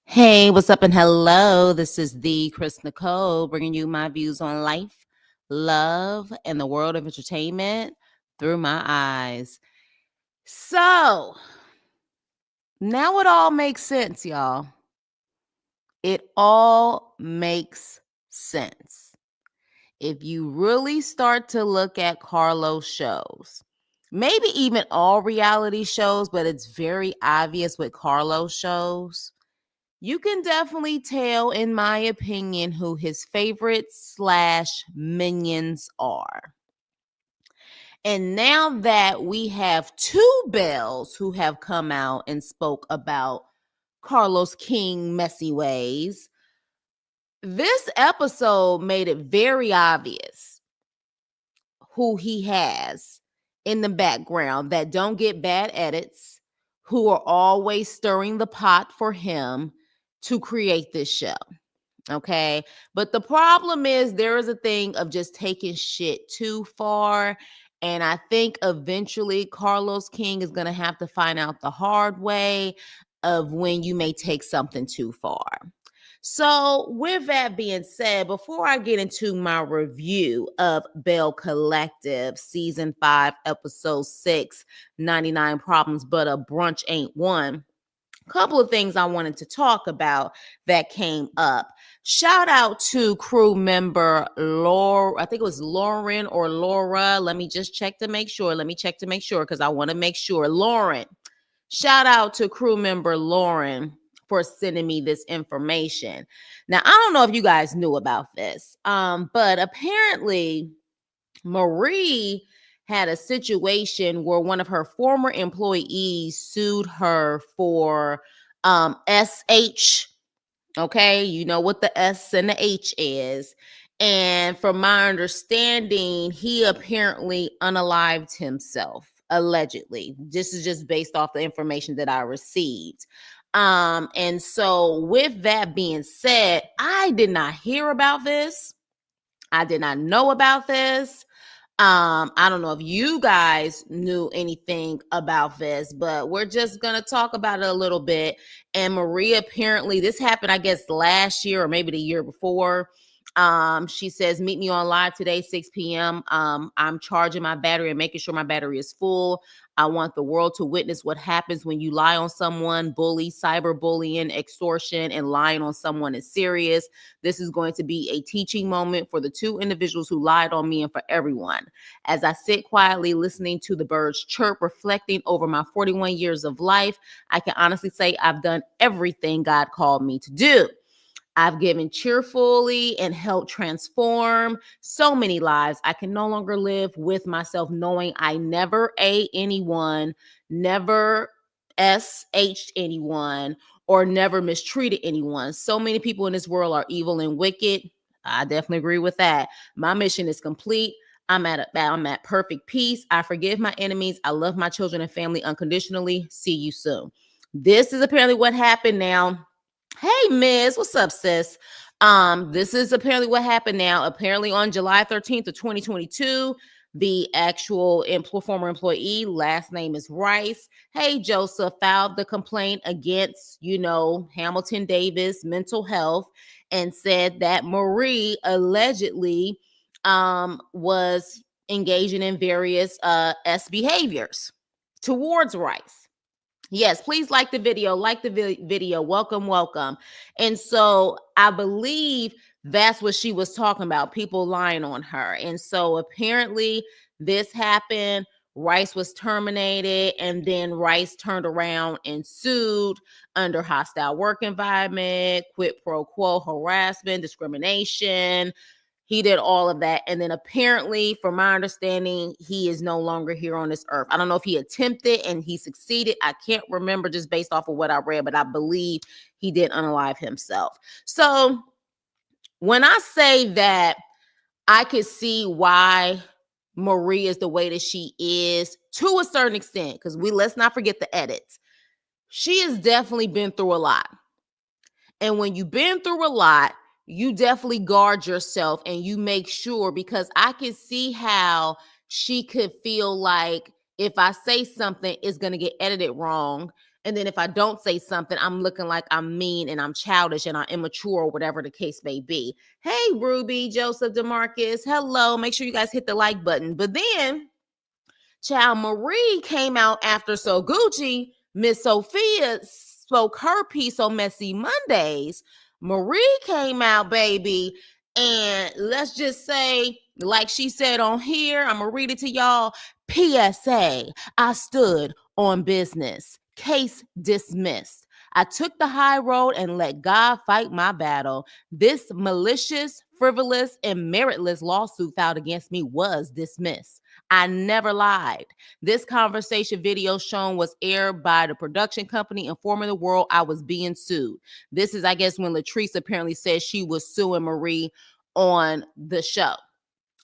Hey, what's up and hello? This is the Chris Nicole bringing you my views on life, love, and the world of entertainment through my eyes. So, now it all makes sense, y'all. It all makes sense. If you really start to look at Carlos shows, maybe even all reality shows, but it's very obvious with Carlos shows. You can definitely tell, in my opinion, who his favorites/minions are. And now that we have two Belles who have come out and spoke about Carlos King messy ways, this episode made it very obvious who he has in the background that don't get bad edits, who are always stirring the pot for him to create this show. Okay. But the problem is there is a thing of just taking shit too far. And I think eventually Carlos King is going to have to find out the hard way of when you may take something too far. So, with that being said, before I get into my review of Belle Collective Season 5, Episode 6, 99 Problems, but a Brunch Ain't One, couple of things I wanted to talk about that came up. Shout out to crew member Laura. I think it was Lauren or Laura. Let me just check to make sure. Because I want to make sure. Lauren. Shout out to crew member Lauren for sending me this information. Now, I don't know if you guys knew about this, but apparently Marie had a situation where one of her former employees sued her for SH. Okay, you know what the S and the H is. And from my understanding, he apparently unalived himself, allegedly. This is just based off the information that I received. And so with that being said, I did not hear about this. I did not know about this. I don't know if you guys knew anything about this, but we're just going to talk about it a little bit. And Maria, apparently, this happened, I guess, last year or maybe the year before. She says, meet me on live today, 6 p.m. I'm charging my battery and making sure my battery is full. I want the world to witness what happens when you lie on someone. Bully, cyberbullying, extortion, and lying on someone is serious. This is going to be a teaching moment for the two individuals who lied on me and for everyone. As I sit quietly listening to the birds chirp, reflecting over my 41 years of life, I can honestly say I've done everything God called me to do. I've given cheerfully and helped transform so many lives. I can no longer live with myself knowing I never A anyone, never SH'd anyone, or never mistreated anyone. So many people in this world are evil and wicked. I definitely agree with that. My mission is complete. I'm at perfect peace. I forgive my enemies. I love my children and family unconditionally. See you soon. This is apparently what happened now. Hey, Miss, what's up, sis? This is apparently what happened now. Apparently on July 13th of 2022, the actual former employee, last name is Rice. Hey, Joseph, filed the complaint against, Hamilton Davis Mental Health and said that Marie allegedly was engaging in various S behaviors towards Rice. Yes, please like the video. Video. Welcome, welcome. And so I believe that's what she was talking about, people lying on her. And so apparently this happened. Rice was terminated, and then Rice turned around and sued under hostile work environment, quid pro quo harassment, discrimination. He did all of that. And then apparently, from my understanding, he is no longer here on this earth. I don't know if he attempted and he succeeded. I can't remember just based off of what I read, but I believe he did unalive himself. So when I say that I could see why Marie is the way that she is to a certain extent, because let's not forget the edits. She has definitely been through a lot. And when you've been through a lot, you definitely guard yourself and you make sure, because I can see how she could feel like if I say something, it's going to get edited wrong. And then if I don't say something, I'm looking like I'm mean and I'm childish and I'm immature or whatever the case may be. Hey, Ruby, Joseph, DeMarcus, hello. Make sure you guys hit the like button. But then Child Marie came out after So Gucci. Miss Sophia spoke her piece on Messy Mondays. Marie came out, baby, and let's just say, like she said on here, I'm gonna read it to y'all. PSA, I stood on business. Case dismissed. I took the high road and let God fight my battle. This malicious, frivolous, and meritless lawsuit filed against me was dismissed. I never lied. This conversation video shown was aired by the production company informing the world I was being sued. This is, I guess, when Latrice apparently said she was suing Marie on the show.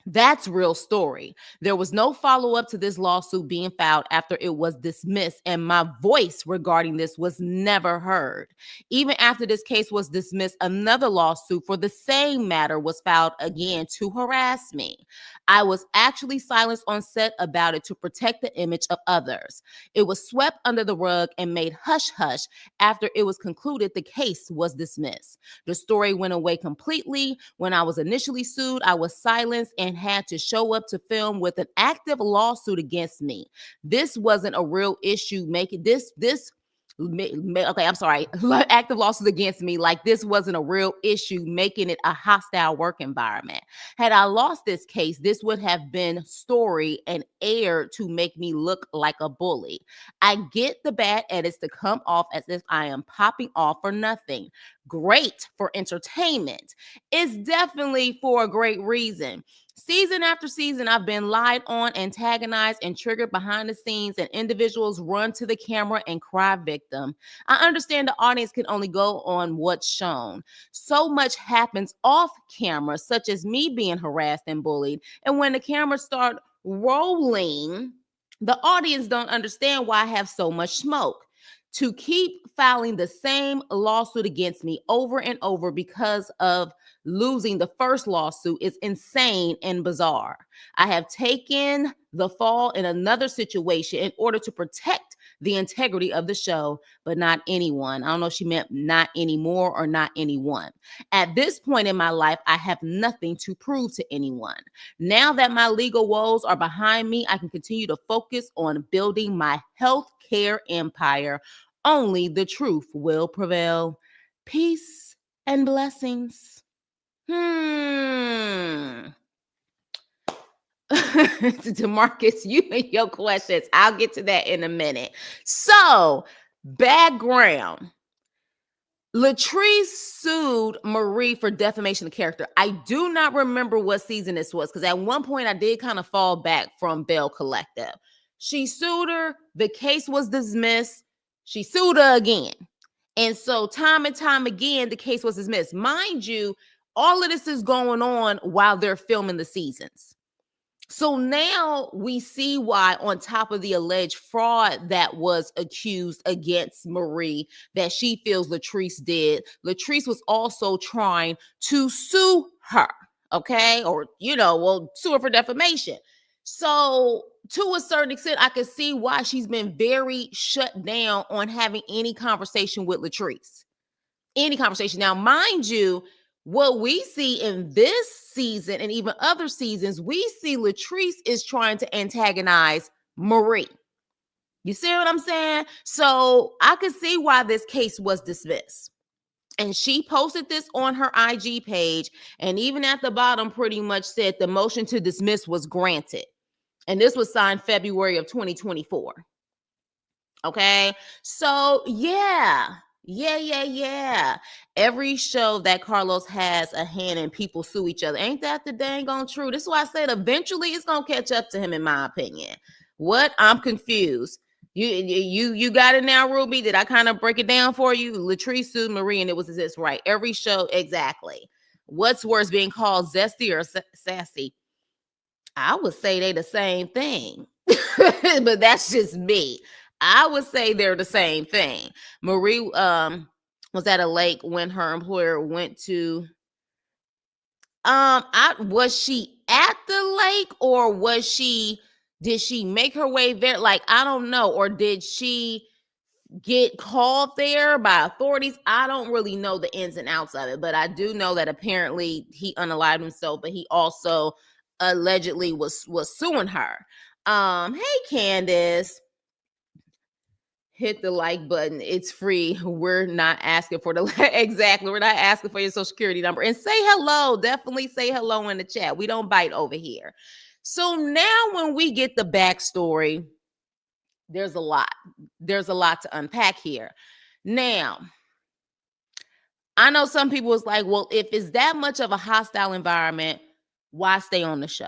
That's real story. There was no follow-up to this lawsuit being filed after it was dismissed, and my voice regarding this was never heard. Even after this case was dismissed, another lawsuit for the same matter was filed again to harass me. I was actually silenced on set about it to protect the image of others. It was swept under the rug and made hush-hush after it was concluded the case was dismissed. The story went away completely. When I was initially sued, I was silenced and had to show up to film with an active lawsuit against me. This wasn't a real issue. Active lawsuit against me. Like this wasn't a real issue, making it a hostile work environment. Had I lost this case, this would have been story and aired to make me look like a bully. I get the bad edits to come off as if I am popping off for nothing. Great for entertainment. It's definitely for a great reason. Season after season, I've been lied on, antagonized, and triggered behind the scenes, and individuals run to the camera and cry victim. I understand the audience can only go on what's shown. So much happens off camera, such as me being harassed and bullied. And when the cameras start rolling, the audience don't understand why I have so much smoke. To keep filing the same lawsuit against me over and over because of losing the first lawsuit is insane and bizarre. I have taken the fall in another situation in order to protect the integrity of the show, but not anyone. I don't know if she meant not anymore or not anyone. At this point in my life, I have nothing to prove to anyone. Now that my legal woes are behind me, I can continue to focus on building my healthcare empire. Only the truth will prevail. Peace and blessings. DeMarcus, you and your questions. I'll get to that in a minute. So, background. Latrice sued Marie for defamation of character. I do not remember what season this was because at one point I did kind of fall back from Belle Collective. She sued her. The case was dismissed. She sued her again. And so time and time again, the case was dismissed. Mind you, all of this is going on while they're filming the seasons. So now we see why, on top of the alleged fraud that was accused against Marie, that she feels Latrice did, Latrice was also trying to sue her, okay? Or, sue her for defamation. So to a certain extent, I can see why she's been very shut down on having any conversation with Latrice. Any conversation. Now, mind you, what we see in this season and even other seasons, we see Latrice is trying to antagonize Marie. You see what I'm saying? So I could see why this case was dismissed. And she posted this on her IG page, and even at the bottom pretty much said the motion to dismiss was granted. And this was signed February of 2024. Okay, so yeah. Every show that Carlos has a hand in, people sue each other. Ain't that the dang on true? This is why I said eventually it's gonna catch up to him, in my opinion. What? I'm confused. You got it now, Ruby? Did I kind of break it down for you? Latrice sued Marie, and it was this, right? Every show, exactly. What's worse, being called zesty or sassy? I would say they the same thing, but that's just me. I would say they're the same thing. Marie was at a lake when her employer went to was she at the lake, or did she make her way there? Like, I don't know. Or did she get called there by authorities. I don't really know the ins and outs of it, but I do know that apparently he unalived himself, but he also allegedly was suing her. Hey Candace, hit the like button. It's free. We're not asking for the exactly. We're not asking for your social security number. And say hello. Definitely say hello in the chat. We don't bite over here. So now when we get the backstory, there's a lot. There's a lot to unpack here. Now, I know some people was like, well, if it's that much of a hostile environment, why stay on the show?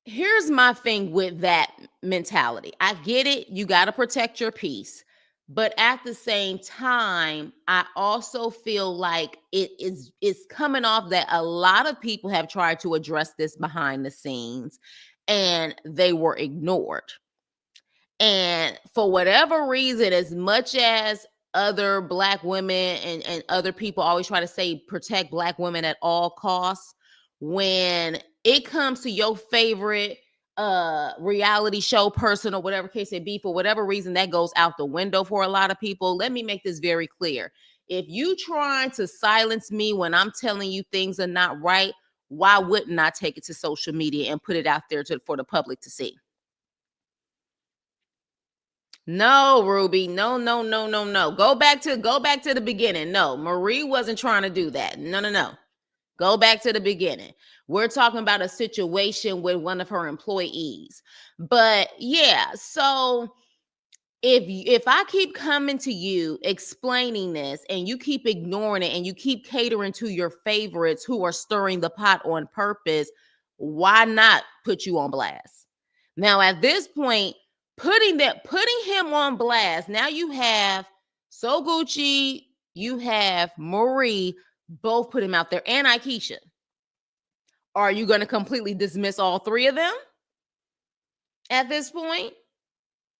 Here's my thing with that mentality. I get it. You got to protect your peace. But at the same time, I also feel like it's coming off that a lot of people have tried to address this behind the scenes and they were ignored. And for whatever reason, as much as other Black women and other people always try to say protect Black women at all costs, when it comes to your favorite reality show person or whatever case it be, for whatever reason, that goes out the window for a lot of people. Let me make this very clear. If you trying to silence me when I'm telling you things are not right, why wouldn't I take it to social media and put it out there for the public to see? No, Ruby. No, no, no, no, no. Go back to the beginning. No, Marie wasn't trying to do that. No, no, no. Go back to the beginning. We're talking about a situation with one of her employees. But yeah, so if I keep coming to you explaining this and you keep ignoring it and you keep catering to your favorites who are stirring the pot on purpose, why not put you on blast? Now at this point, putting him on blast, now you have So Gucci, you have Marie, both put him out there, and Aikisha. Are you going to completely dismiss all three of them at this point?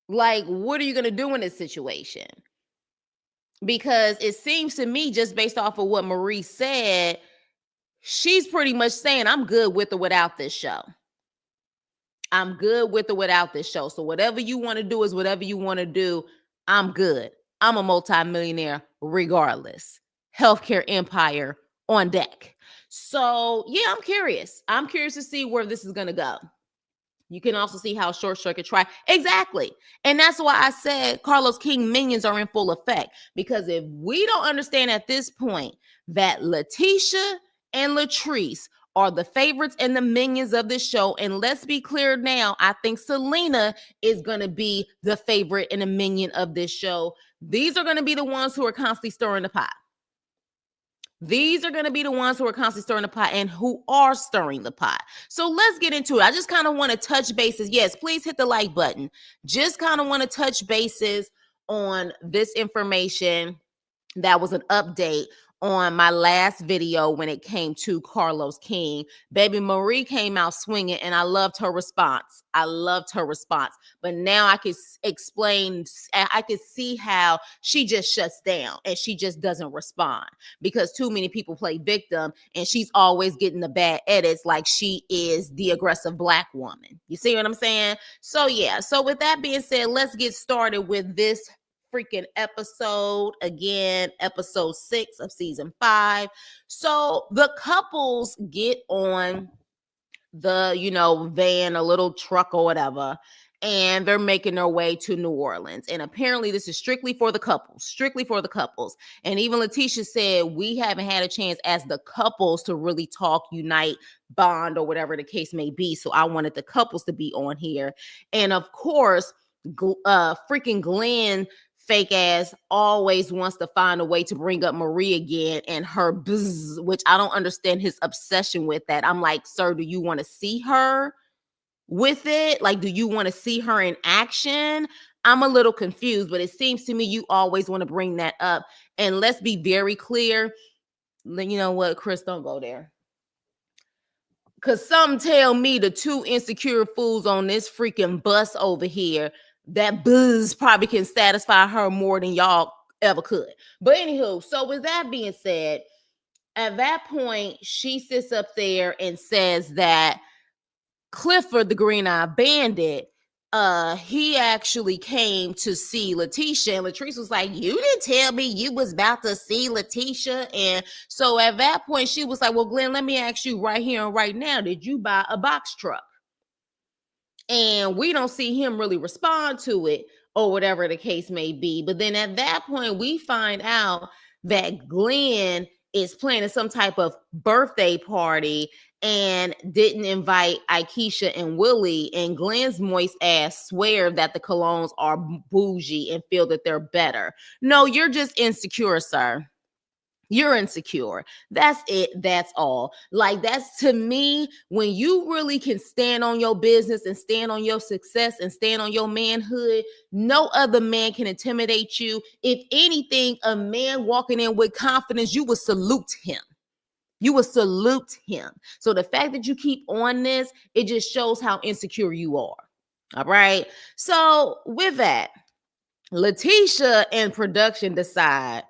Like, what are you going to do in this situation? Because it seems to me, just based off of what Marie said, she's pretty much saying, I'm good with or without this show. I'm good with or without this show. So whatever you want to do is whatever you want to do. I'm good. I'm a multimillionaire regardless. Healthcare empire on deck. So yeah, I'm curious. I'm curious to see where this is going to go. You can also see how short circuit try. Exactly. And that's why I said Carlos King minions are in full effect. Because if we don't understand at this point that Letitia and Latrice are the favorites and the minions of this show, and let's be clear now, I think Selena is going to be the favorite and the minion of this show. These are going to be the ones who are constantly stirring the pot. These are going to be the ones who are constantly stirring the pot and who are stirring the pot. So let's get into it. I just kind of want to touch bases. Yes, please hit the like button. Just kind of want to touch bases on this information. That was an update on my last video when it came to Carlos King. Baby Marie came out swinging and I loved her response. But now I can explain, I can see how she just shuts down and she just doesn't respond because too many people play victim and she's always getting the bad edits like she is the aggressive Black woman. You see what I'm saying? So yeah, so with that being said, let's get started with this freaking episode. Again, episode 6 of season 5. So the couples get on the van, a little truck or whatever, and they're making their way to New Orleans. And apparently this is strictly for the couples. And even Letitia said, we haven't had a chance as the couples to really talk, unite, bond, or whatever the case may be. So I wanted the couples to be on here. And of course, freaking Glenn fake ass always wants to find a way to bring up Marie again and her buzz, which I don't understand his obsession with that. I'm like, sir, do you want to see her with it? Like, do you want to see her in action? I'm a little confused, but it seems to me you always want to bring that up. And let's be very clear. You know what, Chris, don't go there. Because some tell me the two insecure fools on this freaking bus over here, that buzz probably can satisfy her more than y'all ever could. But anywho, so with that being said, at that point, she sits up there and says that Clifford, the Green-Eyed Bandit, he actually came to see Letitia, and Latrice was like, you didn't tell me you was about to see Letitia. And so at that point, she was like, well, Glenn, let me ask you right here and right now, did you buy a box truck? And we don't see him really respond to it or whatever the case may be. But then at that point, we find out that Glenn is planning some type of birthday party and didn't invite Aikisha and Willie. And Glenn's moist ass swear that the colognes are bougie and feel that they're better. No, you're just insecure, sir. You're insecure. That's it. That's all. Like, that's, to me, when you really can stand on your business and stand on your success and stand on your manhood, no other man can intimidate you. If anything, a man walking in with confidence, you would salute him. You would salute him. So the fact that you keep on this, it just shows how insecure you are. All right. So with that, Letitia and production decide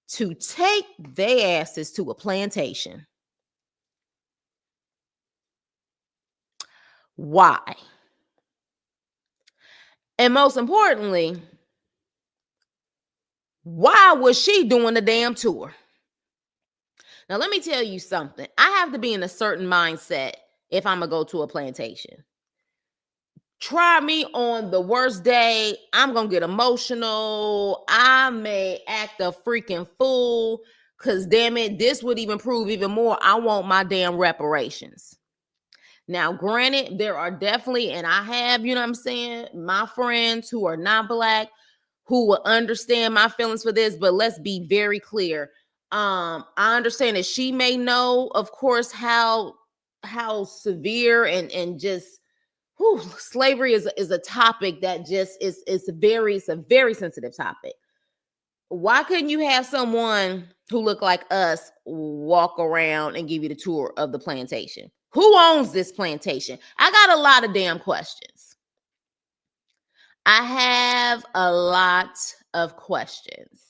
to take their asses to a plantation. Why? And most importantly, why was she doing the damn tour? Now, let me tell you something. I have to be in a certain mindset if I'm going to go to a plantation. Try me on the worst day. I'm going to get emotional. I may act a freaking fool because, damn it, this would even prove even more. I want my damn reparations. Now, granted, there are definitely, and I have, you know what I'm saying, my friends who are not Black who will understand my feelings for this, but let's be very clear. I understand that she may know, of course, how severe and just slavery is a topic that just is it's a very sensitive topic. Why couldn't you have someone who look like us walk around and give you the tour of the plantation? Who owns this plantation? I got a lot of damn questions. I have a lot of questions.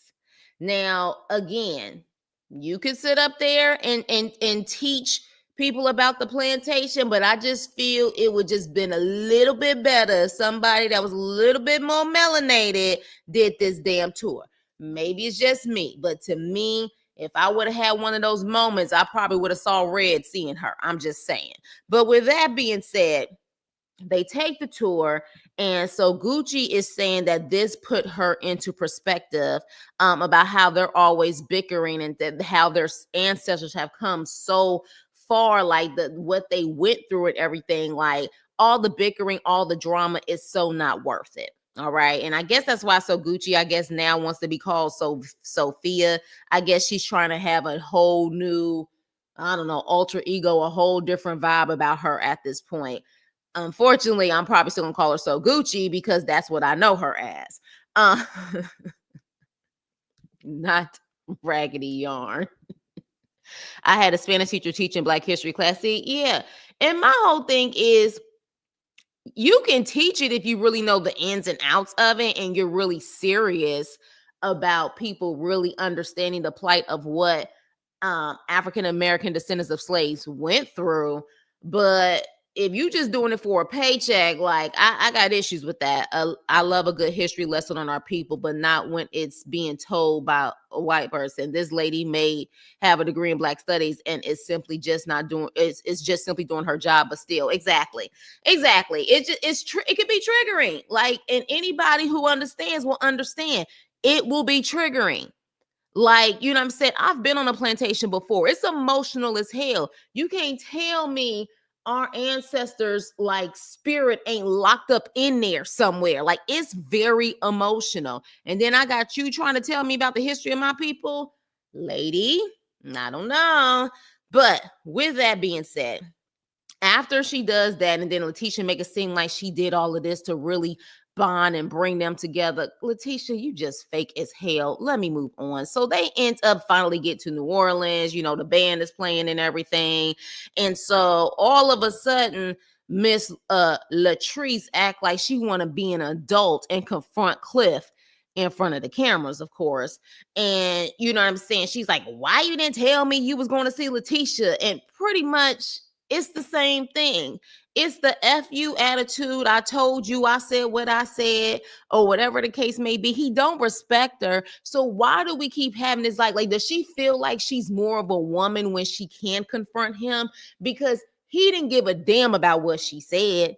Now, again, you could sit up there and teach people about the plantation, but I just feel it would just been a little bit better if somebody that was a little bit more melanated did this damn tour. Maybe it's just me, but to me, if I would have had one of those moments, I probably would have saw red seeing her. I'm just saying. But with that being said, they take the tour, and so Gucci is saying that this put her into perspective about how they're always bickering and how their ancestors have come so far, like what they went through and everything. Like, all the bickering, all the drama is so not worth it. All right. And I guess that's why so Gucci, I guess, now wants to be called Sophia. I guess she's trying to have a whole new, I don't know, alter ego, a whole different vibe about her at this point. Unfortunately, I'm probably still gonna call her So Gucci because that's what I know her as. Not Raggedy Yarn. I had a Spanish teacher teaching Black history class. See, yeah. And my whole thing is, you can teach it if you really know the ins and outs of it and you're really serious about people really understanding the plight of what African American descendants of slaves went through. But if you just doing it for a paycheck, like, I got issues with that. I love a good history lesson on our people, but not when it's being told by a white person. This lady may have a degree in Black studies and it's simply just not doing. It's just simply doing her job, but still, exactly. It could be triggering. Like, and anybody who understands will understand. It will be triggering. Like, you know what I'm saying? I've been on a plantation before. It's emotional as hell. You can't tell me our ancestors' like spirit ain't locked up in there somewhere. Like, it's very emotional. And then I got you trying to tell me about the history of my people. Lady, I don't know. But with that being said, after she does that, and then Letitia make it seem like she did all of this to really bond and bring them together. Letitia, you just fake as hell. Let me move on. So they end up finally get to New Orleans. You know, the band is playing and everything. And so all of a sudden, Miss Latrice act like she want to be an adult and confront Cliff in front of the cameras, of course. And you know what I'm saying? She's like, why you didn't tell me you was going to see Letitia? And pretty much It's the same thing. It's the F you attitude. I told you, I said what I said, or whatever the case may be. He don't respect her. So why do we keep having this? Like, does she feel like she's more of a woman when she can confront him? Because he didn't give a damn about what she said.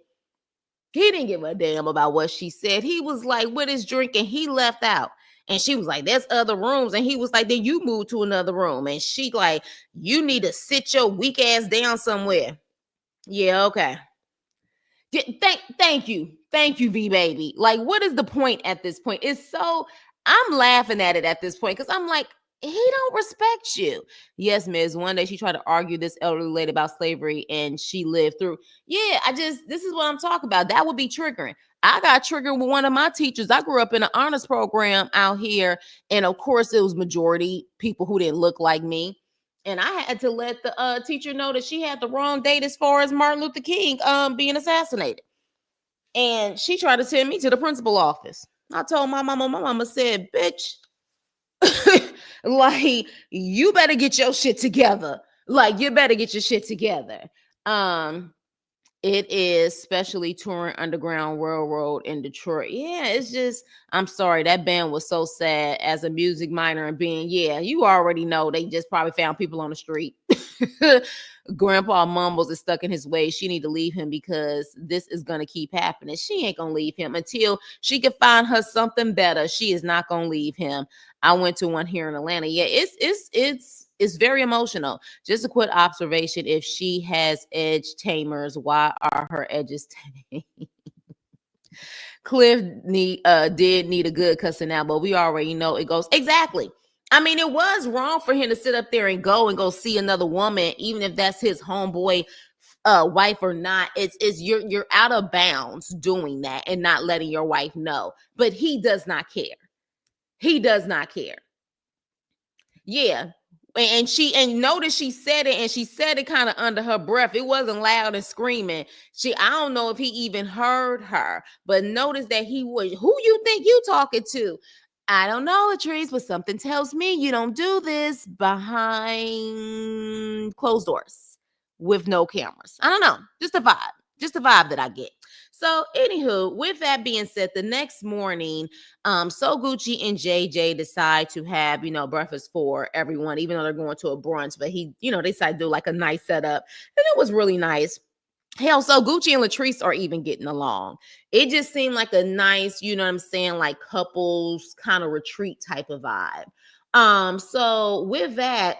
He didn't give a damn about what she said. He was like with his drink and he left out. And she was like, there's other rooms. And he was like, then you move to another room. And she like, you need to sit your weak ass down somewhere. Yeah, okay. Thank you. Thank you, V baby. Like, what is the point at this point? It's so I'm laughing at it at this point because I'm like, he don't respect you. Yes, Miss. One day she tried to argue this elderly lady about slavery and she lived through. Yeah, this is what I'm talking about. That would be triggering. I got triggered with one of my teachers. I grew up in an honors program out here. And of course, it was majority people who didn't look like me. And I had to let the teacher know that she had the wrong date as far as Martin Luther King being assassinated. And she tried to send me to the principal office. I told my mama said, bitch, like, you better get your shit together. Like, you better get your shit together. It is specially touring Underground Railroad in Detroit. Yeah, it's just, I'm sorry, that band was so sad as a music minor and being, yeah, you already know they just probably found people on the street. Grandpa Mumbles is stuck in his ways. She need to leave him because this is going to keep happening. She ain't going to leave him until she can find her something better. She is not going to leave him. I went to one here in Atlanta. Yeah, it's very emotional. Just a quick observation. If she has edge tamers, why are her edges tame? Cliff did need a good cussing out, but we already know it goes exactly. I mean, it was wrong for him to sit up there and go see another woman, even if that's his homeboy wife or not. It's you're out of bounds doing that and not letting your wife know. But he does not care. He does not care. Yeah. And notice she said it, and she said it kind of under her breath. It wasn't loud and screaming. I don't know if he even heard her, but notice that he was, who you think you talking to? I don't know, Latrice, but something tells me you don't do this behind closed doors with no cameras. I don't know. Just a vibe that I get. So, anywho, with that being said, the next morning, So Gucci and JJ decide to have, breakfast for everyone, even though they're going to a brunch. But they decide to do like a nice setup, and it was really nice. Hell, So Gucci and Latrice are even getting along. It just seemed like a nice, you know what I'm saying, like couples kind of retreat type of vibe. So with that,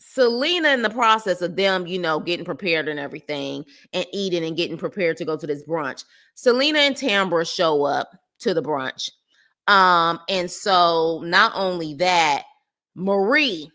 Selena, in the process of them, getting prepared and everything and eating and getting prepared to go to this brunch, Selena and Tambra show up to the brunch. And so not only that, Marie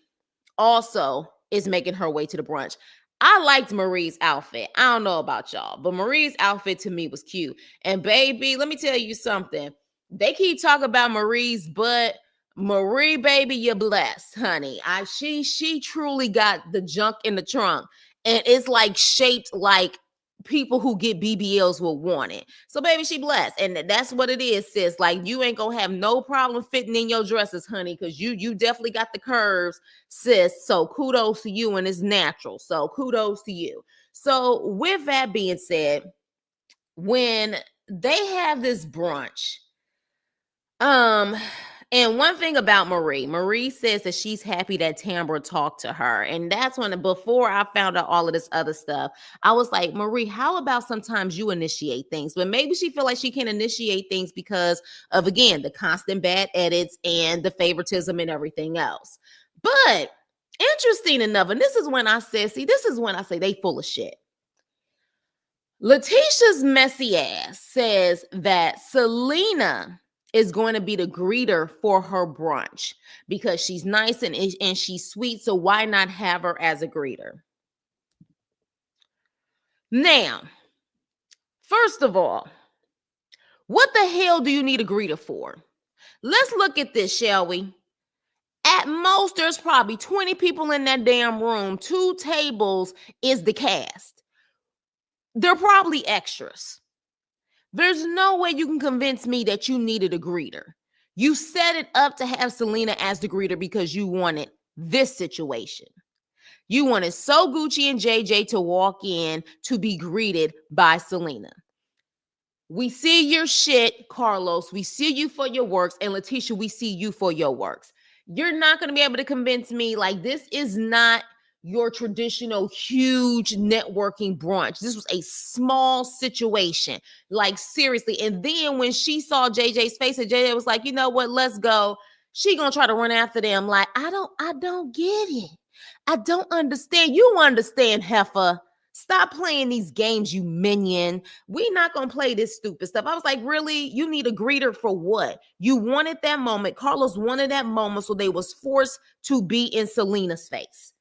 also is making her way to the brunch. I liked Marie's outfit. I don't know about y'all, but Marie's outfit to me was cute. And baby, let me tell you something. They keep talking about Marie's butt. Marie, baby, you're blessed, honey. She truly got the junk in the trunk, and it's like shaped like people who get BBLs will want it. So, baby, she blessed, and that's what it is, sis. Like, you ain't gonna have no problem fitting in your dresses, honey, because you definitely got the curves, sis. So, kudos to you, and it's natural. So, kudos to you. So, with that being said, when they have this brunch, and one thing about Marie says that she's happy that Tambra talked to her. And that's when, before I found out all of this other stuff, I was like, Marie, how about sometimes you initiate things? But maybe she feel like she can initiate things because of, again, the constant bad edits and the favoritism and everything else. But interesting enough, and this is when I say they full of shit. Letitia's messy ass says that Selena is going to be the greeter for her brunch because she's nice and she's sweet. So why not have her as a greeter? Now, first of all, what the hell do you need a greeter for? Let's look at this, shall we? At most, there's probably 20 people in that damn room. 2 tables is the cast. They're probably extras. There's no way you can convince me that you needed a greeter. You set it up to have Selena as the greeter because you wanted this situation. You wanted So Gucci and JJ to walk in to be greeted by Selena. We see your shit, Carlos. We see you for your works. And Letitia, we see you for your works. You're not going to be able to convince me like this is not your traditional huge networking brunch. This was a small situation. Like seriously. And then when she saw JJ's face and JJ was like, you know what, let's go. She going to try to run after them. Like, I don't get it. I don't understand. You understand, heifer. Stop playing these games, you minion. We're not going to play this stupid stuff. I was like, really? You need a greeter for what? You wanted that moment. Carlos wanted that moment, so they was forced to be in Selena's face.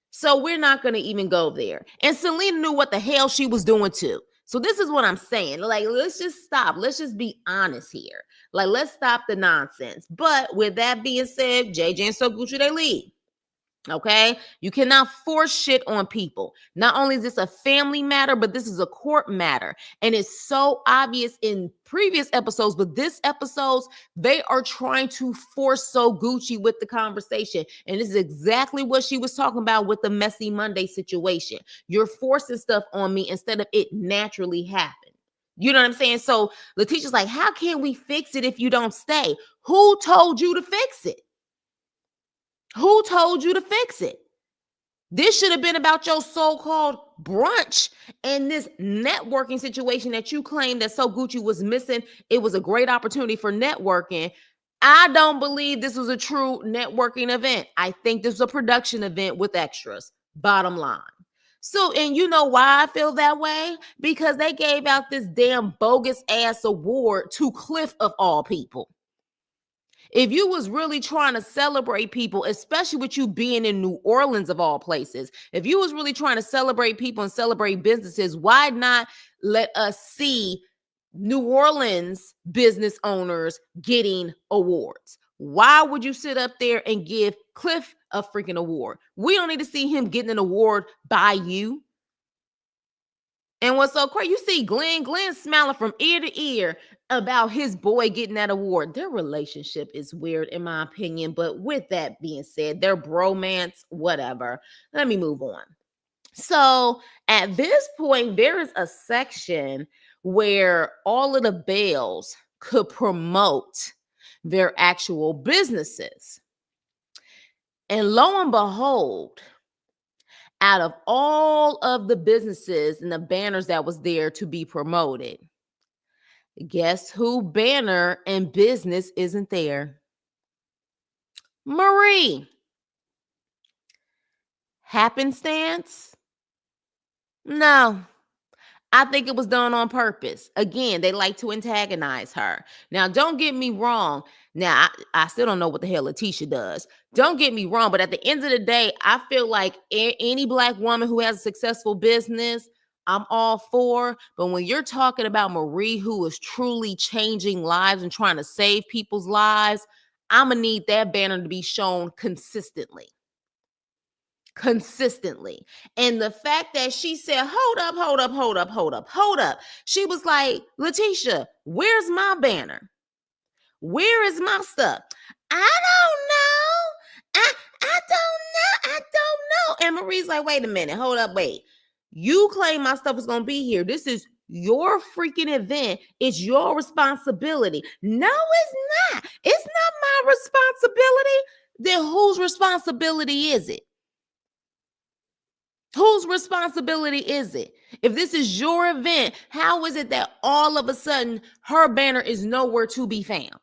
So we're not going to even go there. And Selena knew what the hell she was doing too. So this is what I'm saying. Like, let's just stop. Let's just be honest here. Like, let's stop the nonsense. But with that being said, JJ and So Gucci, they leave. Okay, you cannot force shit on people. Not only is this a family matter, but this is a court matter. And it's so obvious in previous episodes, but this episodes, they are trying to force So Gucci with the conversation. And this is exactly what she was talking about with the Messy Monday situation. You're forcing stuff on me instead of it naturally happening. You know what I'm saying? So Letitia's like, how can we fix it if you don't stay? Who told you to fix it? Who told you to fix it? This should have been about your so-called brunch and this networking situation that you claimed that So Gucci was missing. It was a great opportunity for networking. I don't believe this was a true networking event. I think this was a production event with extras, bottom line. So, and you know why I feel that way? Because they gave out this damn bogus ass award to Cliff of all people. If you was really trying to celebrate people, especially with you being in New Orleans of all places, if you was really trying to celebrate people and celebrate businesses, why not let us see New Orleans business owners getting awards? Why would you sit up there and give Cliff a freaking award? We don't need to see him getting an award by you. And what's so crazy, you see Glenn smiling from ear to ear about his boy getting that award. Their relationship is weird, in my opinion. But with that being said, their bromance, whatever. Let me move on. So at this point, there is a section where all of the Belles could promote their actual businesses. And lo and behold, out of all of the businesses and the banners that was there to be promoted, guess who banner and business isn't there? Marie. Happenstance? No. I think it was done on purpose. Again, they like to antagonize her. Now, don't get me wrong. Now, I still don't know what the hell Letitia does. Don't get me wrong, but at the end of the day, I feel like any Black woman who has a successful business, I'm all for. But when you're talking about Marie, who is truly changing lives and trying to save people's lives, I'm going to need that banner to be shown consistently. And the fact that she said, hold up. She was like, Letitia, where's my banner? Where is my stuff? I don't know. I don't know. And Marie's like, wait a minute. Hold up. Wait. You claim my stuff is going to be here. This is your freaking event. It's your responsibility. No, it's not. It's not my responsibility. Then whose responsibility is it? Whose responsibility is it? If this is your event, how is it that all of a sudden her banner is nowhere to be found?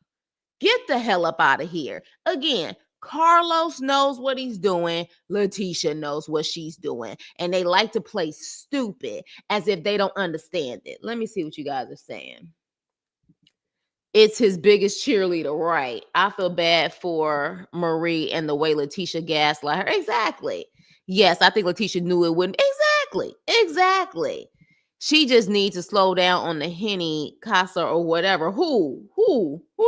Get the hell up out of here. Again, Carlos knows what he's doing. Letitia knows what she's doing. And they like to play stupid as if they don't understand it. Let me see what you guys are saying. It's his biggest cheerleader, right? I feel bad for Marie and the way Letitia gaslight her. Exactly. Yes, I think Letitia knew it wouldn't. Exactly. She just needs to slow down on the Henny, Casa, or whatever. Who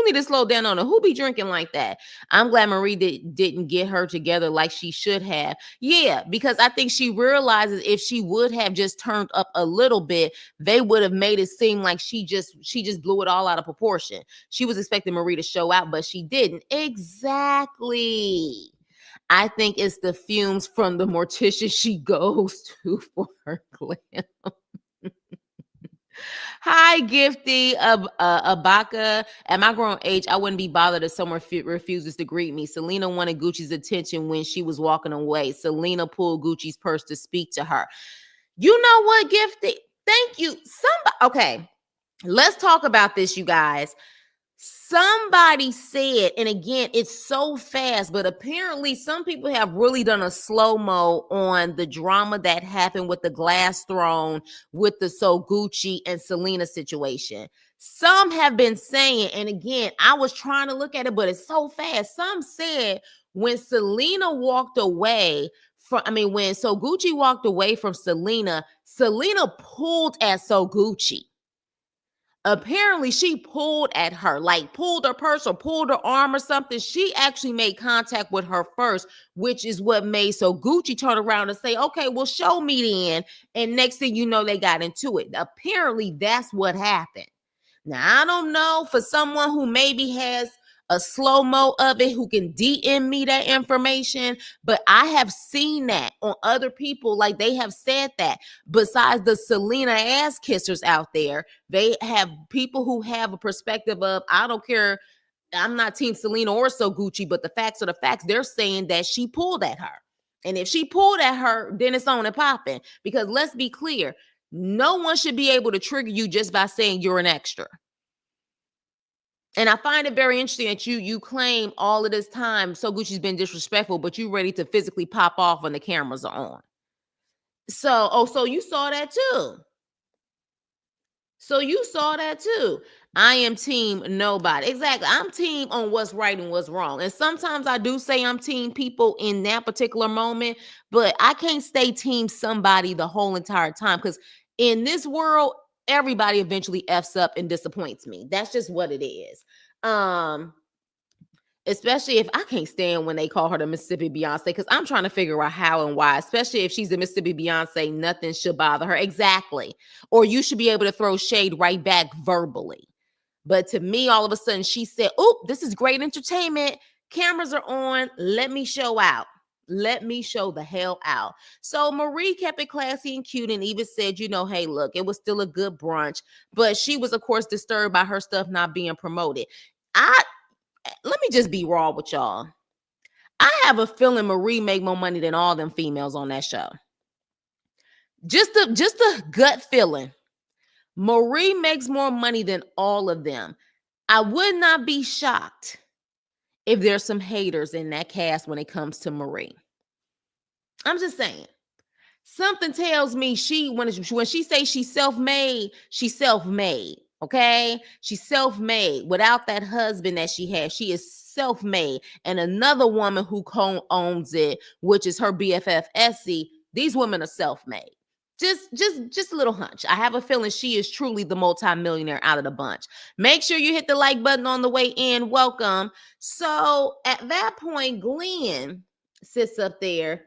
need to slow down on it? Who be drinking like that? I'm glad Marie didn't get her together like she should have. Yeah, because I think she realizes if she would have just turned up a little bit, they would have made it seem like she just blew it all out of proportion. She was expecting Marie to show out, but she didn't. Exactly. I think it's the fumes from the mortician she goes to for her glam. Hi, Gifty, Abaka. At my grown age, I wouldn't be bothered if someone refuses to greet me. Selena wanted Gucci's attention when she was walking away. Selena pulled Gucci's purse to speak to her. You know what, Gifty? Thank you. Okay, let's talk about this, you guys. Somebody said, and again, it's so fast, but apparently some people have really done a slow-mo on the drama that happened with the glass thrown with the Gucci and Selena situation. Some have been saying, and again, I was trying to look at it, but it's so fast. Some said when Selena walked away when Gucci walked away from Selena, Selena pulled at Gucci. Apparently she pulled at her, like pulled her purse or pulled her arm or something. She actually made contact with her first, which is what made Gucci turn around and say, okay, well, show me then. And next thing you know, they got into it. Apparently that's what happened. Now, I don't know, for someone who maybe has a slow-mo of it, who can DM me that information, but I have seen that on other people, like they have said that. Besides the Selena ass kissers out there, they have people who have a perspective of, I don't care, I'm not team Selena or Gucci, but the facts are the facts. They're saying that she pulled at her. And if she pulled at her, then it's on and popping. Because let's be clear, no one should be able to trigger you just by saying you're an extra. And I find it very interesting that you claim all of this time Gucci's been disrespectful, but you ready to physically pop off when the cameras are on. So you saw that too. So you saw that too. I am team nobody. Exactly. I'm team on what's right and what's wrong. And sometimes I do say I'm team people in that particular moment, but I can't stay team somebody the whole entire time, because in this world, everybody eventually F's up and disappoints me. That's just what it is. Especially if I can't stand when they call her the Mississippi Beyonce, because I'm trying to figure out how and why, especially if she's the Mississippi Beyonce, nothing should bother her. Exactly. Or you should be able to throw shade right back verbally. But to me, all of a sudden, she said, "Oop, this is great entertainment. Cameras are on. Let me show out. Let me show the hell out." So Marie kept it classy and cute and even said, hey, look, it was still a good brunch. But she was, of course, disturbed by her stuff not being promoted. Let me just be raw with y'all. I have a feeling Marie make more money than all them females on that show. Just a gut feeling. Marie makes more money than all of them. I would not be shocked if there's some haters in that cast when it comes to Marie. I'm just saying. Something tells me when she says she's self-made, she's self-made. Okay, she's self-made. Without that husband that she has, she is self-made. And another woman who co-owns it, which is her BFF Essie. These women are self-made. Just a little hunch. I have a feeling she is truly the multimillionaire out of the bunch. Make sure you hit the like button on the way in. Welcome. So at that point, Glenn sits up there.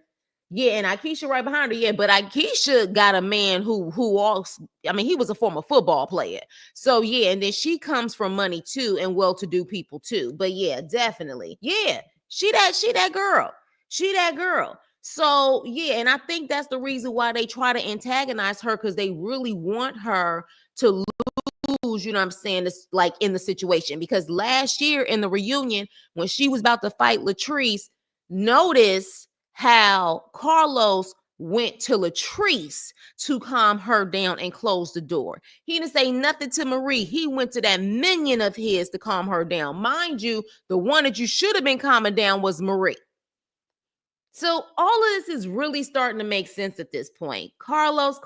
Yeah, and Akeisha right behind her. Yeah, but Akeisha got a man who also, he was a former football player. So yeah, and then she comes from money too and well-to-do people too. But yeah, definitely. Yeah, she that girl. She that girl. So yeah, and I think that's the reason why they try to antagonize her, because they really want her to lose, this, like in the situation. Because last year in the reunion, when she was about to fight Latrice, notice how Carlos went to Latrice to calm her down and close the door. He didn't say nothing to Marie. He went to that minion of his to calm her down. Mind you, the one that you should have been calming down was Marie. So all of this is really starting to make sense at this point. Carlos.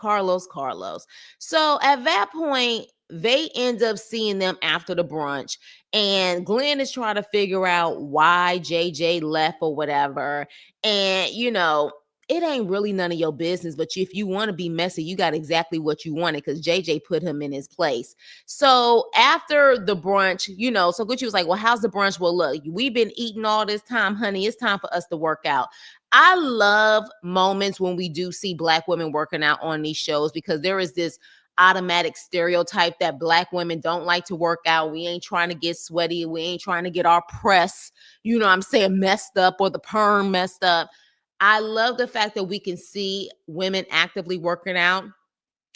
So at that point, they end up seeing them after the brunch, and Glenn is trying to figure out why JJ left or whatever. And, it ain't really none of your business, but if you want to be messy, you got exactly what you wanted, because JJ put him in his place. So after the brunch, so Gucci was like, well, how's the brunch? Well, look, we've been eating all this time, honey. It's time for us to work out. I love moments when we do see Black women working out on these shows, because there is this automatic stereotype that Black women don't like to work out. We ain't trying to get sweaty. We ain't trying to get our press, you know what I'm saying, messed up or the perm messed up. I love the fact that we can see women actively working out.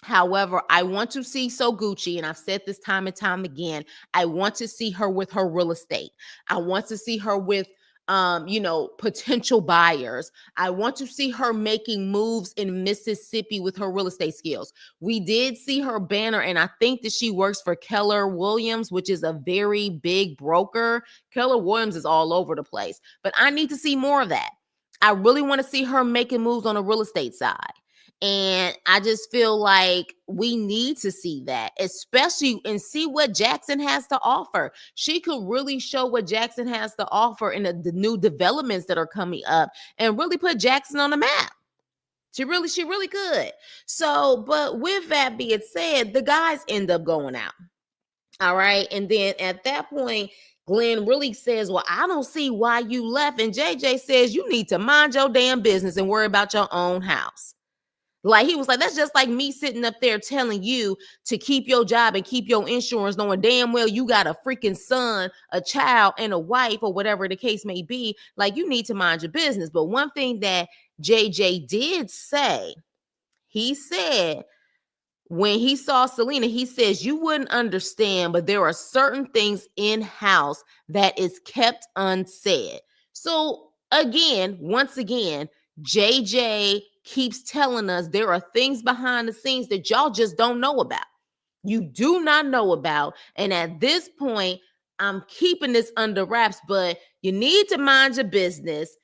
However, I want to see Gucci, and I've said this time and time again, I want to see her with her real estate. I want to see her with potential buyers. I want to see her making moves in Mississippi with her real estate skills. We did see her banner, and I think that she works for Keller Williams, which is a very big broker. Keller Williams is all over the place, but I need to see more of that. I really want to see her making moves on the real estate side. And I just feel like we need to see that, especially and see what Jackson has to offer. She could really show what Jackson has to offer in the new developments that are coming up and really put Jackson on the map. She really could. So, but with that being said, the guys end up going out. All right. And then at that point, Glenn really says, well, I don't see why you left. And JJ says, you need to mind your damn business and worry about your own house. Like, he was like, that's just like me sitting up there telling you to keep your job and keep your insurance, knowing damn well you got a freaking son, a child, and a wife, or whatever the case may be. Like, you need to mind your business. But one thing that JJ did say, he said, when he saw Selena, he says, you wouldn't understand, but there are certain things in-house that is kept unsaid. So again, once again, JJ keeps telling us there are things behind the scenes that y'all just don't know about. You do not know about. And at this point, I'm keeping this under wraps, but you need to mind your business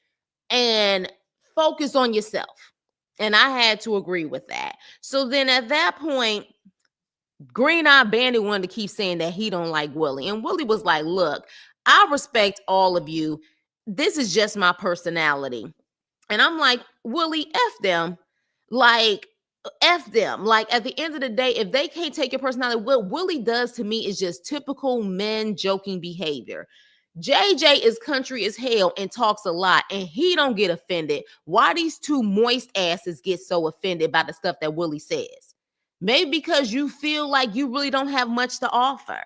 and focus on yourself. And I had to agree with that. So then at that point, Green Eye Bandit wanted to keep saying that he don't like Willie. And Willie was like, look, I respect all of you. This is just my personality. And I'm like, Willie, F them. Like, F them. Like, at the end of the day, if they can't take your personality, what Willie does to me is just typical men joking behavior. JJ is country as hell and talks a lot, and he don't get offended. Why these two moist asses get so offended by the stuff that Willie says? Maybe because you feel like you really don't have much to offer.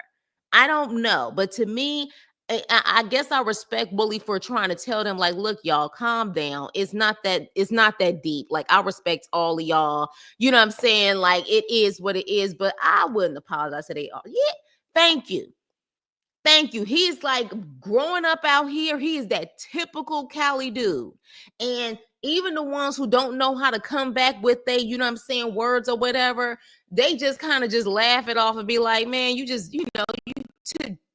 I don't know. But to me, I guess I respect Willie for trying to tell them, like, look, y'all, calm down. It's not that deep. Like, I respect all of y'all. You know what I'm saying? Like, it is what it is, but I wouldn't apologize to they all. Yeah, thank you. Thank you. He's like growing up out here. He is that typical Cali dude. And even the ones who don't know how to come back with they, you know what I'm saying, words or whatever, they just kind of just laugh it off and be like, man, you just, you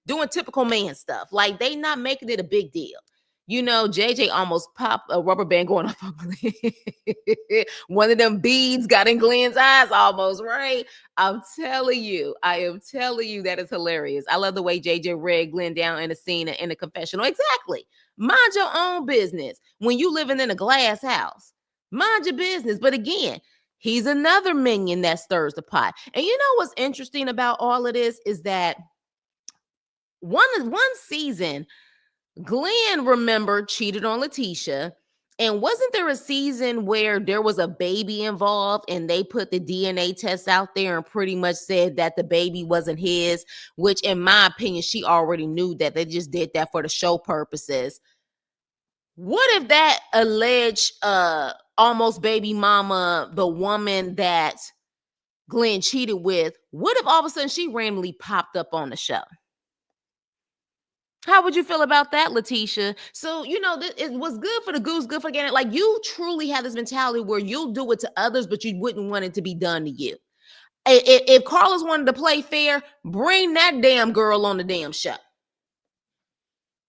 doing typical man stuff. Like, they not making it a big deal. You know, JJ almost popped a rubber band going off on Glenn. One of them beads got in Glenn's eyes almost, right? I am telling you that is hilarious. I love the way JJ read Glenn down in the scene in the confessional. Exactly. Mind your own business. When you living in a glass house, mind your business. But again, he's another minion that stirs the pot. And you know what's interesting about all of this is that one season, Glenn, remember, cheated on Letitia. And wasn't there a season where there was a baby involved and they put the DNA test out there and pretty much said that the baby wasn't his, which in my opinion, she already knew that. They just did that for the show purposes. What if that alleged almost baby mama, the woman that Glenn cheated with, what if all of a sudden she randomly popped up on the show? How would you feel about that, Letitia? So, you know, it was good for the goose, good for the gander. Like, you truly have this mentality where you'll do it to others, but you wouldn't want it to be done to you. If Carlos wanted to play fair, bring that damn girl on the damn show.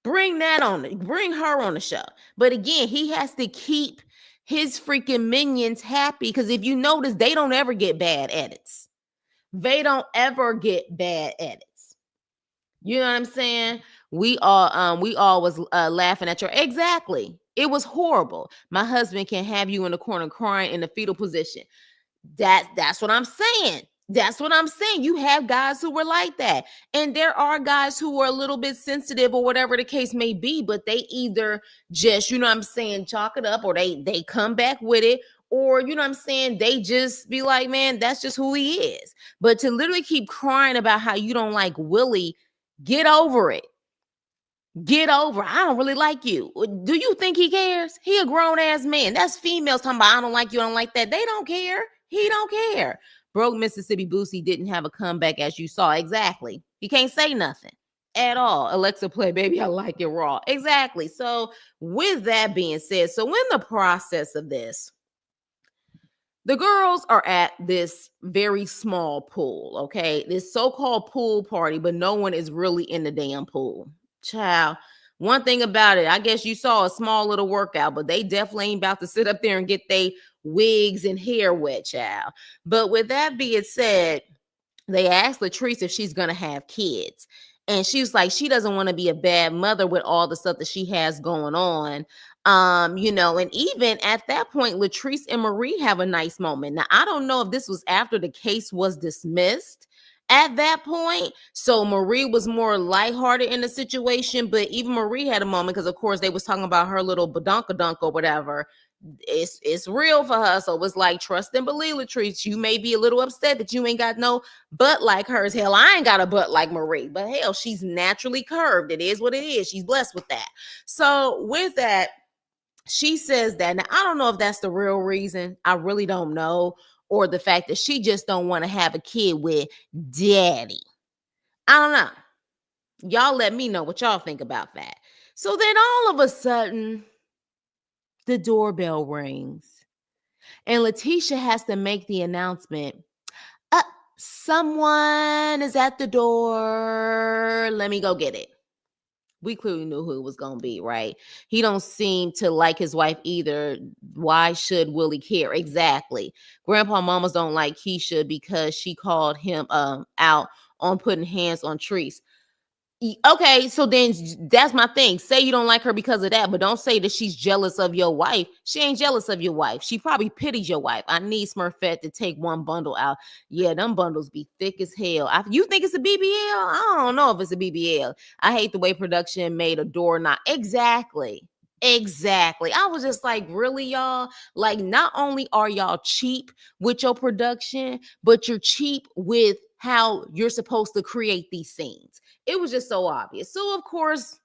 Bring her on the show. But again, he has to keep his freaking minions happy, because if you notice, they don't ever get bad edits. They don't ever get bad edits. You know what I'm saying? We all was laughing at your exactly. It was horrible. My husband can have you in the corner crying in the fetal position. That's what I'm saying. That's what I'm saying. You have guys who were like that. And there are guys who are a little bit sensitive or whatever the case may be, but they either just, you know what I'm saying, chalk it up, or they come back with it, or you know what I'm saying, they just be like, man, that's just who he is. But to literally keep crying about how you don't like Willie, get over it. Get over. I don't really like you. Do you think he cares? He a grown ass man. That's females talking about I don't like you, I don't like that. They don't care. He don't care. Broke Mississippi Boosie didn't have a comeback as you saw. Exactly. He can't say nothing at all. Alexa play Baby I Like It Raw. Exactly. So with that being said, so in the process of this, the girls are at this very small pool, okay? This so-called pool party, but no one is really in the damn pool. Child, one thing about it, I guess you saw a small little workout, but they definitely ain't about to sit up there and get they wigs and hair wet, child. But with that being said, they asked Latrice if she's gonna have kids. And she was like, she doesn't want to be a bad mother with all the stuff that she has going on. And even at that point, Latrice and Marie have a nice moment. Now, I don't know if this was after the case was dismissed at that point. So Marie was more lighthearted in the situation, but even Marie had a moment because, of course, they was talking about her little badonkadunk or whatever. It's real for her. So it's like, trust and believe, Latrice. You may be a little upset that you ain't got no butt like hers. Hell, I ain't got a butt like Marie, but hell, she's naturally curved. It is what it is. She's blessed with that. So with that, she says that. Now, I don't know if that's the real reason. I really don't know. Or the fact that she just don't want to have a kid with daddy. I don't know. Y'all let me know what y'all think about that. So then all of a sudden, the doorbell rings. And Letitia has to make the announcement. Someone is at the door. Let me go get it. We clearly knew who it was going to be, right? He don't seem to like his wife either. Why should Willie care? Exactly. Grandpa mamas don't like Keisha because she called him out on putting hands on Treese. Okay, so then that's my thing. Say you don't like her because of that, but don't say that she's jealous of your wife. She ain't jealous of your wife. She probably pities your wife. I need Smurfette to take one bundle out. Yeah, them bundles be thick as hell. You think it's a BBL? I don't know if it's a BBL. I hate the way production made a door knock. Exactly. I was just like, really, y'all? Like, not only are y'all cheap with your production, but you're cheap with how you're supposed to create these scenes. It was just so obvious. So, of course,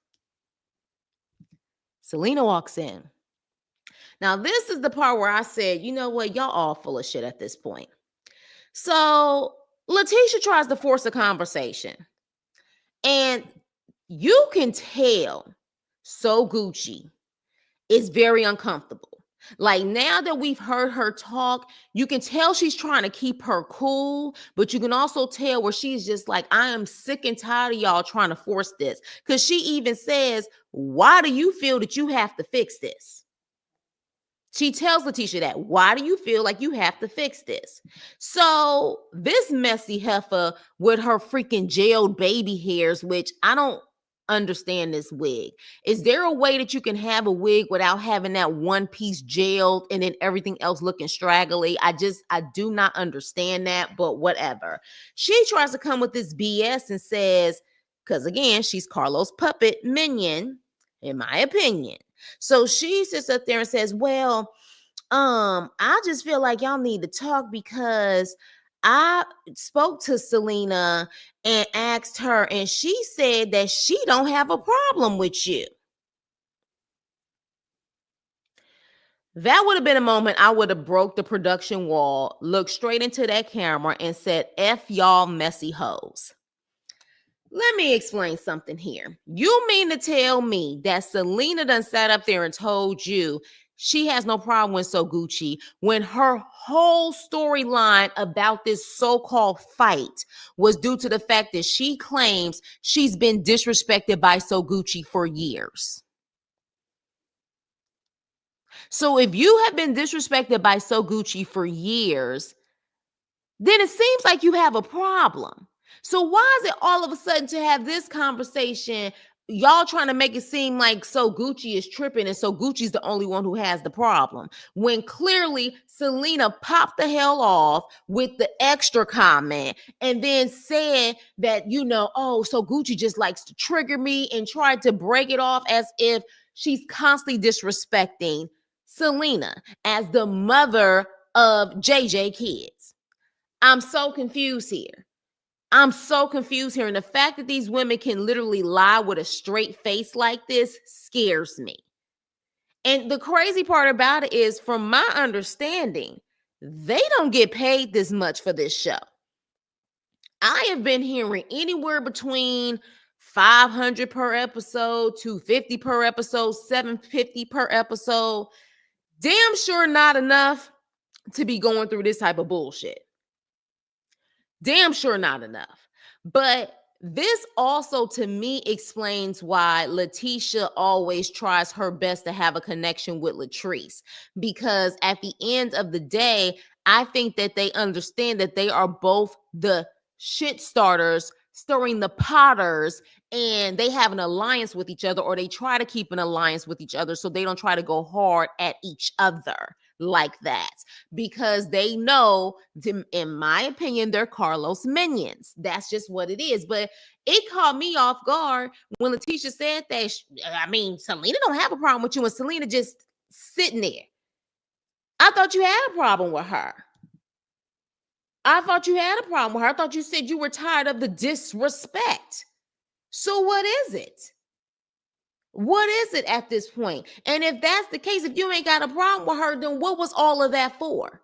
Selena walks in. Now, this is the part where I said, you know what? Y'all all full of shit at this point. So, Letitia tries to force a conversation. And you can tell So Gucci is very uncomfortable. Like, now that we've heard her talk, you can tell she's trying to keep her cool, but you can also tell where she's just like, I am sick and tired of y'all trying to force this. Because she even says, why do you feel that you have to fix this? She tells Letitia that. Why do you feel like you have to fix this? So this messy heifer with her freaking jailed baby hairs, which I don't understand this wig. Is there a way that you can have a wig without having that one piece jailed and then everything else looking straggly? I do not understand that, but whatever. She tries to come with this BS and says, because again, she's Carlos' puppet minion, in my opinion. So she sits up there and says, well, I just feel like y'all need to talk because I spoke to Selena and asked her, and she said that she don't have a problem with you. That would have been a moment I would have broke the production wall, looked straight into that camera and said, F y'all messy hoes. Let me explain something here. You mean to tell me that Selena done sat up there and told you she has no problem with So Gucci when her whole storyline about this so-called fight was due to the fact that she claims she's been disrespected by So Gucci for years? So if you have been disrespected by So Gucci for years, then it seems like you have a problem. So why is it all of a sudden to have this conversation, y'all trying to make it seem like So Gucci is tripping and So Gucci's the only one who has the problem, when clearly Selena popped the hell off with the extra comment and then said that, oh, So Gucci just likes to trigger me, and tried to break it off as if she's constantly disrespecting Selena as the mother of JJ kids. I'm so confused here. I'm so confused here. And the fact that these women can literally lie with a straight face like this scares me. And the crazy part about it is, from my understanding, they don't get paid this much for this show. I have been hearing anywhere between 500 per episode, 250 per episode, 750 per episode. Damn sure not enough to be going through this type of bullshit. Damn sure not enough. But this also, to me, explains why Letitia always tries her best to have a connection with Latrice. Because at the end of the day, I think that they understand that they are both the shit starters, stirring the potters, and they have an alliance with each other, or they try to keep an alliance with each other so they don't try to go hard at each other like that, because they know, in my opinion, they're Carlos minions. That's just what it is. But it caught me off guard when Letitia said that. I mean, Selena don't have a problem with you, and Selena just sitting there. I thought you had a problem with her. I thought you had a problem with her. I thought you said you were tired of the disrespect. So what is it? What is it at this point? And if that's the case, if you ain't got a problem with her, then what was all of that for?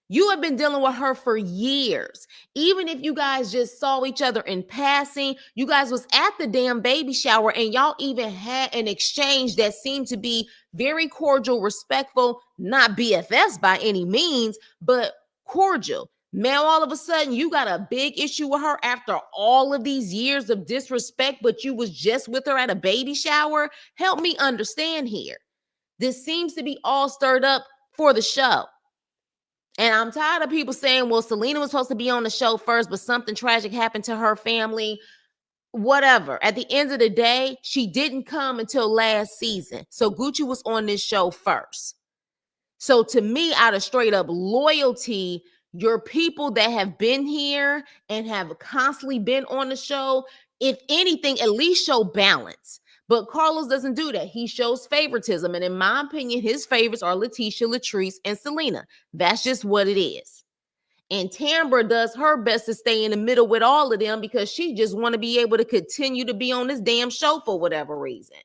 You have been dealing with her for years. Even if you guys just saw each other in passing, you guys was at the damn baby shower and y'all even had an exchange that seemed to be very cordial, respectful, not BFFs by any means, but cordial. Now, all of a sudden, you got a big issue with her after all of these years of disrespect, but you was just with her at a baby shower. Help me understand here. This seems to be all stirred up for the show. And I'm tired of people saying, well, Selena was supposed to be on the show first, but something tragic happened to her family. Whatever. At the end of the day, she didn't come until last season. So Gucci was on this show first. So to me, out of straight up loyalty, your people that have been here and have constantly been on the show, if anything, at least show balance. But Carlos doesn't do that. He shows favoritism. And in my opinion, his favorites are Letitia, Latrice, and Selena. That's just what it is. And Tambra does her best to stay in the middle with all of them because she just want to be able to continue to be on this damn show for whatever reason.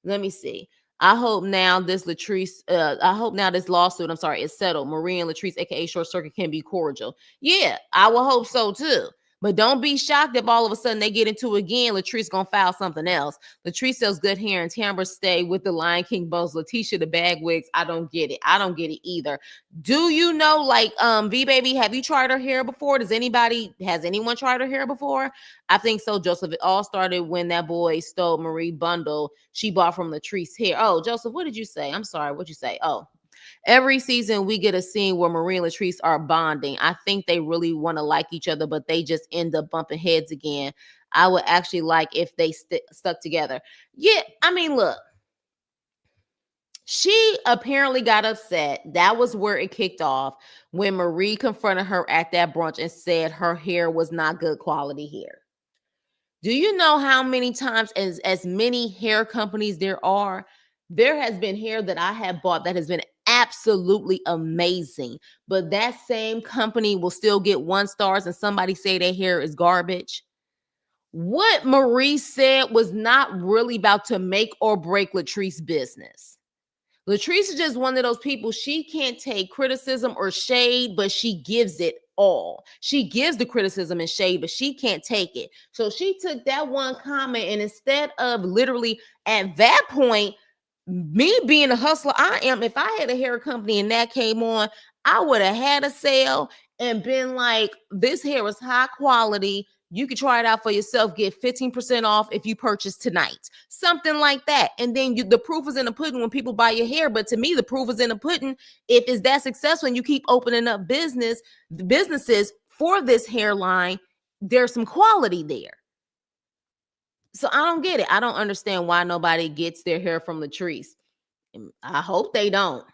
Let me see. I hope now this lawsuit, is settled. Marie and Latrice, aka Short Circuit, can be cordial. Yeah, I will hope so too. But don't be shocked if all of a sudden they get into it again. Latrice gonna file something else. Latrice sells good hair and Tambra stay with the Lion King bows. Letitia the bag wigs. I don't get it. I don't get it either. Do you know, like, V Baby, have you tried her hair before? Has anyone tried her hair before? I think so, Joseph. It all started when that boy stole Marie bundle she bought from Latrice hair. Oh, Joseph, what did you say? I'm sorry. What'd you say? Oh. Every season, we get a scene where Marie and Latrice are bonding. I think they really want to like each other, but they just end up bumping heads again. I would actually like if they stuck together. Yeah, I mean, look. She apparently got upset. That was where it kicked off when Marie confronted her at that brunch and said her hair was not good quality hair. Do you know how many times, as many hair companies there are, there has been hair that I have bought that has been absolutely amazing, but that same company will still get 1 stars and somebody say their hair is garbage? What Marie said was not really about to make or break Latrice's business. Latrice is just one of those people, she can't take criticism or shade, but she gives it all. She gives the criticism and shade, but she can't take it. So she took that one comment, and instead of literally at that point, me being a hustler I am, if I had a hair company and that came on, I would have had a sale and been like, this hair is high quality. You can try it out for yourself. Get 15% off if you purchase tonight. Something like that. And then the proof is in the pudding when people buy your hair. But to me, the proof is in the pudding. If it's that successful and you keep opening up businesses for this hairline, there's some quality there. So I don't get it. I don't understand why nobody gets their hair from Latrice. I hope they don't.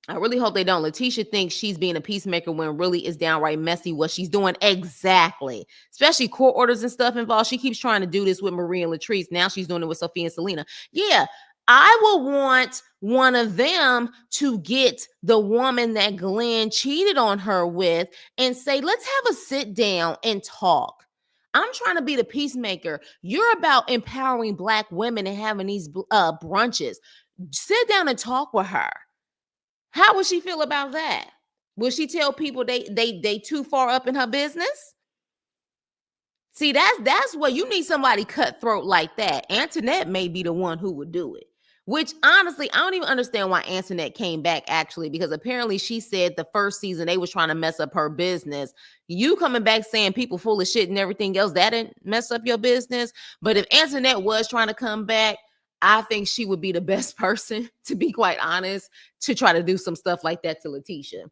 I really hope they don't. Letitia thinks she's being a peacemaker when really it's downright messy what she's doing. Exactly. Especially court orders and stuff involved. She keeps trying to do this with Marie and Latrice. Now she's doing it with Sophia and Selena. Yeah, I will want one of them to get the woman that Glenn cheated on her with and say, let's have a sit down and talk. I'm trying to be the peacemaker. You're about empowering Black women and having these brunches. Sit down and talk with her. How would she feel about that? Will she tell people they too far up in her business? See, that's what you need, somebody cutthroat like that. Antoinette may be the one who would do it. Which honestly, I don't even understand why Antoinette came back actually, because apparently she said the first season they was trying to mess up her business. You coming back saying people full of shit and everything else, that didn't mess up your business. But if Antoinette was trying to come back, I think she would be the best person, to be quite honest, to try to do some stuff like that to Letitia.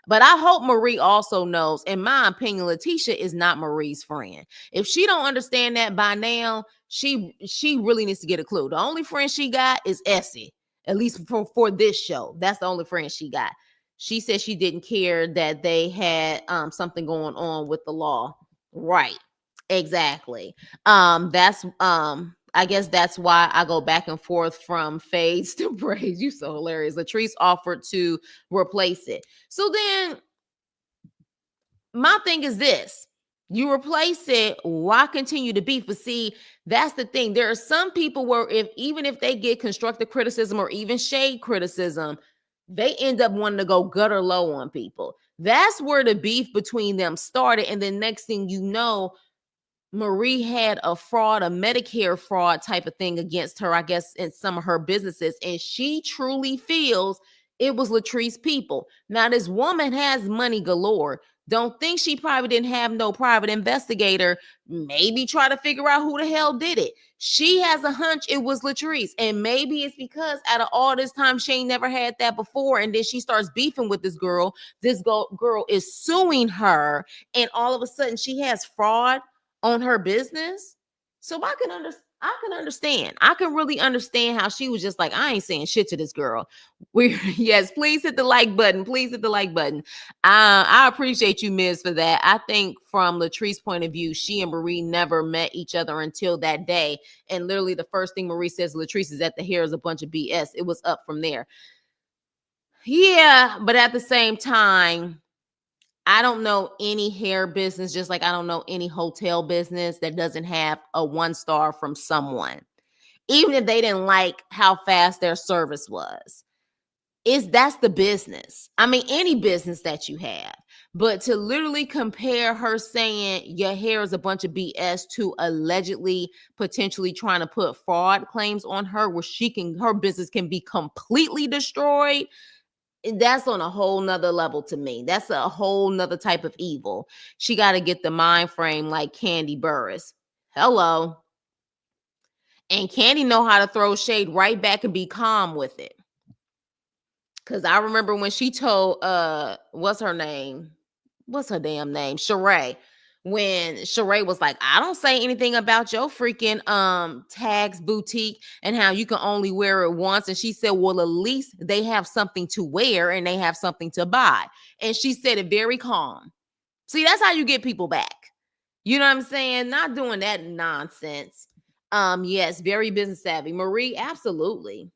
But I hope Marie also knows, in my opinion, Letitia is not Marie's friend. If she don't understand that by now, she really needs to get a clue. The only friend she got is Essie, at least for this show. That's the only friend she got. She said she didn't care that they had something going on with the law. Right. Exactly. That's I guess that's why I go back and forth from fades to braids. You so hilarious. Latrice offered to replace it. So then my thing is this. You replace it, why continue to beef? But see, that's the thing. There are some people where even if they get constructive criticism or even shade criticism, they end up wanting to go gutter low on people. That's where the beef between them started. And then next thing you know, Marie had a Medicare fraud type of thing against her, I guess, in some of her businesses. And she truly feels it was Latrice people. Now, this woman has money galore. Don't think she probably didn't have no private investigator. Maybe try to figure out who the hell did it. She has a hunch it was Latrice. And maybe it's because out of all this time, she ain't never had that before. And then she starts beefing with this girl. This girl is suing her. And all of a sudden, she has fraud on her business. So I can understand. I can really understand how she was just like, I ain't saying shit to this girl. Yes, please hit the like button. Please hit the like button. I appreciate you, Ms., for that. I think from Latrice's point of view, she and Marie never met each other until that day. And literally the first thing Marie says, Latrice, is that the hair is a bunch of BS. It was up from there. Yeah, but at the same time, I don't know any hair business, just like I don't know any hotel business that doesn't have a 1-star from someone, even if they didn't like how fast their service was. That's the business. I mean, any business that you have. But to literally compare her saying your hair is a bunch of BS to allegedly potentially trying to put fraud claims on her where her business can be completely destroyed, that's on a whole nother level to me. That's a whole nother type of evil. She got to get the mind frame like Candy Burris. Hello. And Candy know how to throw shade right back and be calm with it. Because I remember when she told, what's her name? What's her damn name? Sheree. When Sheree was like, I don't say anything about your freaking Tags boutique and how you can only wear it once. And she said, well, at least they have something to wear and they have something to buy. And she said it very calm. See, that's how you get people back. You know what I'm saying? Not doing that nonsense. Yes, very business savvy. Marie, absolutely.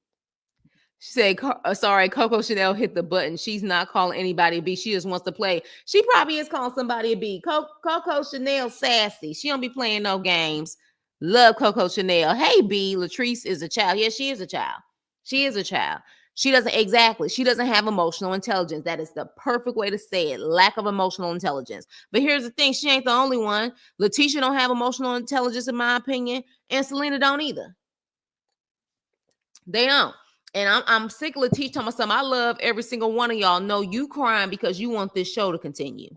She said, sorry, Coco Chanel hit the button. She's not calling anybody a B. She just wants to play. She probably is calling somebody a B. Coco Chanel sassy. She don't be playing no games. Love Coco Chanel. Hey, B, Latrice is a child. Yeah, she is a child. She is a child. She doesn't have emotional intelligence. That is the perfect way to say it. Lack of emotional intelligence. But here's the thing. She ain't the only one. Letitia don't have emotional intelligence, in my opinion. And Selena don't either. They don't. And I'm sick of Latisha talking about something. I love every single one of y'all. No, you crying because you want this show to continue.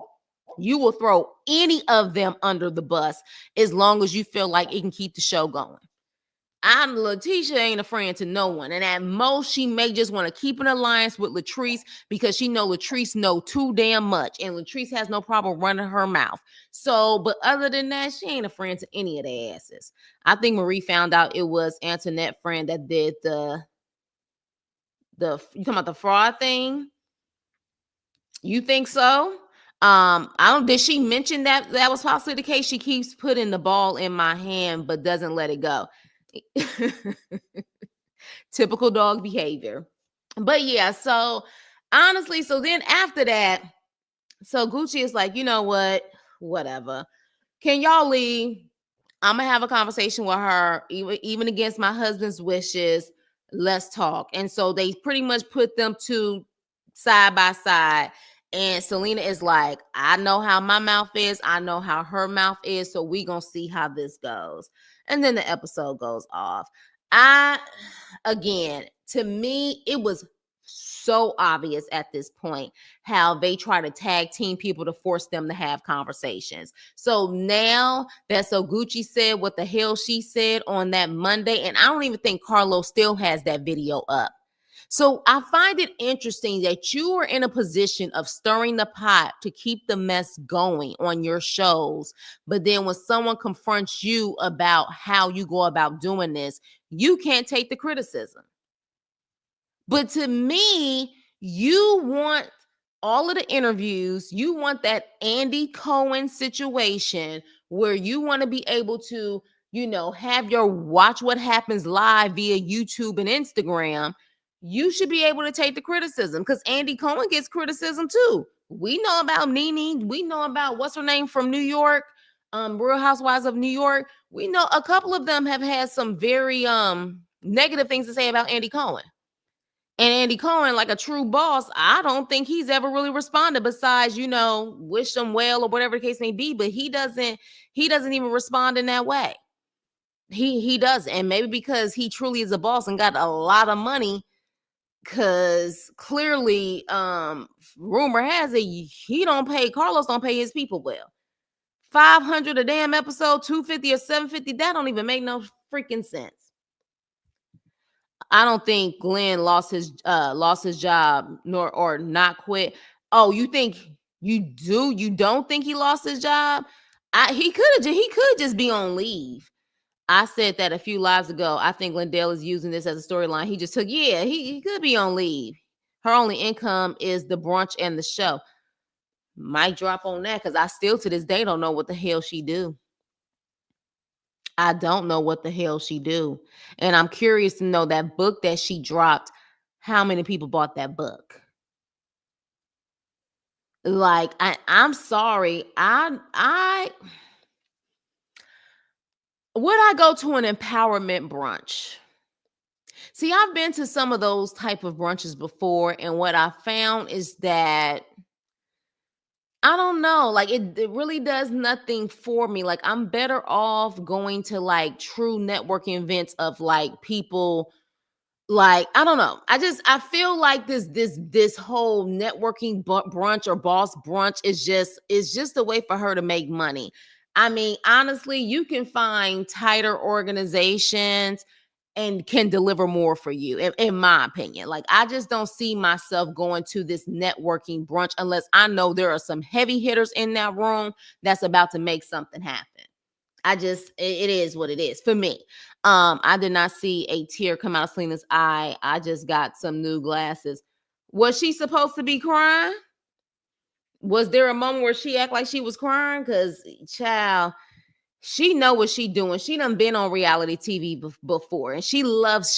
You will throw any of them under the bus as long as you feel like it can keep the show going. Letitia ain't a friend to no one. And at most, she may just want to keep an alliance with Latrice because she know Latrice know too damn much. And Latrice has no problem running her mouth. So, but other than that, she ain't a friend to any of their asses. I think Marie found out it was Antoinette friend that did you talking about the fraud thing? You think so? Did she mention that was possibly the case? She keeps putting the ball in my hand but doesn't let it go. Typical dog behavior. But yeah, so honestly, so then after that, so Gucci is like, you know what? Whatever. Can y'all leave? I'm gonna have a conversation with her, even against my husband's wishes. Let's talk. And so they pretty much put them two side by side. And Selena is like, I know how my mouth is, I know how her mouth is, so we gonna see how this goes. And then the episode goes off. I again, to me, it was so obvious at this point how they try to tag team people to force them to have conversations. So now that so Gucci said what the hell she said on that Monday, and I don't even think Carlos still has that video up. So I find it interesting that you are in a position of stirring the pot to keep the mess going on your shows. But then when someone confronts you about how you go about doing this, you can't take the criticism. But to me, you want all of the interviews, you want that Andy Cohen situation where you want to be able to, have your watch what happens live via YouTube and Instagram. You should be able to take the criticism because Andy Cohen gets criticism too. We know about Nene. We know about what's her name from New York, Real Housewives of New York. We know a couple of them have had some very negative things to say about Andy Cohen. And Andy Cohen, like a true boss, I don't think he's ever really responded besides, wish them well or whatever the case may be. But he doesn't even respond in that way. He doesn't. And maybe because he truly is a boss and got a lot of money, because clearly, rumor has it Carlos don't pay his people well. 500 a damn episode, 250 or 750, that don't even make no freaking sense. I don't think Glenn lost his job or not quit. Oh, you think you do? You don't think he lost his job? He could just be on leave. I said that a few lives ago. I think Lindell is using this as a storyline. He just took, he could be on leave. Her only income is the brunch and the show. Might drop on that because I still to this day don't know what the hell she do. I don't know what the hell she do. And I'm curious to know that book that she dropped, how many people bought that book? Like, I'm sorry. Would I go to an empowerment brunch? See, I've been to some of those type of brunches before, and what I found is that I don't know, like it really does nothing for me. Like I'm better off going to like true networking events of like people. Like, I don't know. I feel like this whole networking brunch or boss brunch is just a way for her to make money. I mean, honestly, you can find tighter organizations and can deliver more for you, in my opinion. Like, I just don't see myself going to this networking brunch unless I know there are some heavy hitters in that room that's about to make something happen. It is what it is for me. I did not see a tear come out of Selena's eye. I just got some new glasses. Was she supposed to be crying? Was there a moment where she act like she was crying? Because child, she know what she doing. She done been on reality TV before, and she loves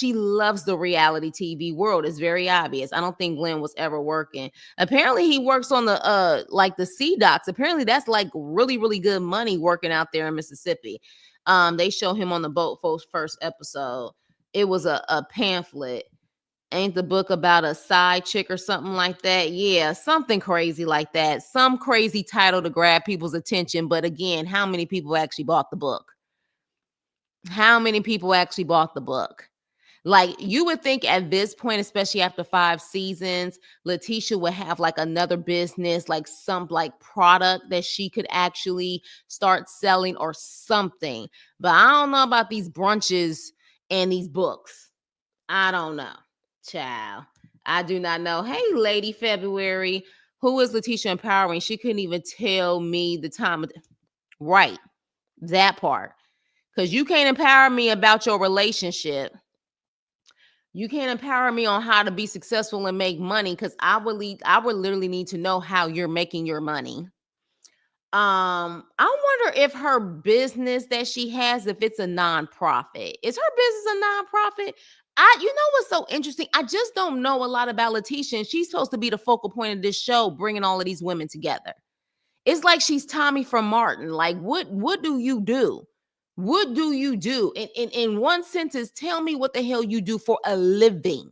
the reality TV world. It's very obvious. I don't think Glenn was ever working. Apparently, he works on the like the Sea Docks. Apparently, that's like really really good money working out there in Mississippi. They show him on the boat for first episode. It was a pamphlet. Ain't the book about a side chick or something like that? Yeah, something crazy like that. Some crazy title to grab people's attention. But again, how many people actually bought the book? How many people actually bought the book? Like you would think at this point, especially after 5 seasons, Letitia would have like another business, like some like product that she could actually start selling or something. But I don't know about these brunches and these books. I don't know. Child. I do not know. Hey, Lady February. Who is Letitia empowering? She couldn't even tell me the time of right. That part. Because you can't empower me about your relationship. You can't empower me on how to be successful and make money because I would literally need to know how you're making your money. I wonder if her business that she has, if it's a nonprofit. Is her business a nonprofit? You know what's so interesting? I just don't know a lot about Letitia, and she's supposed to be the focal point of this show, bringing all of these women together. It's like she's Tommy from Martin. Like, what do you do? What do you do? In one sentence, tell me what the hell you do for a living.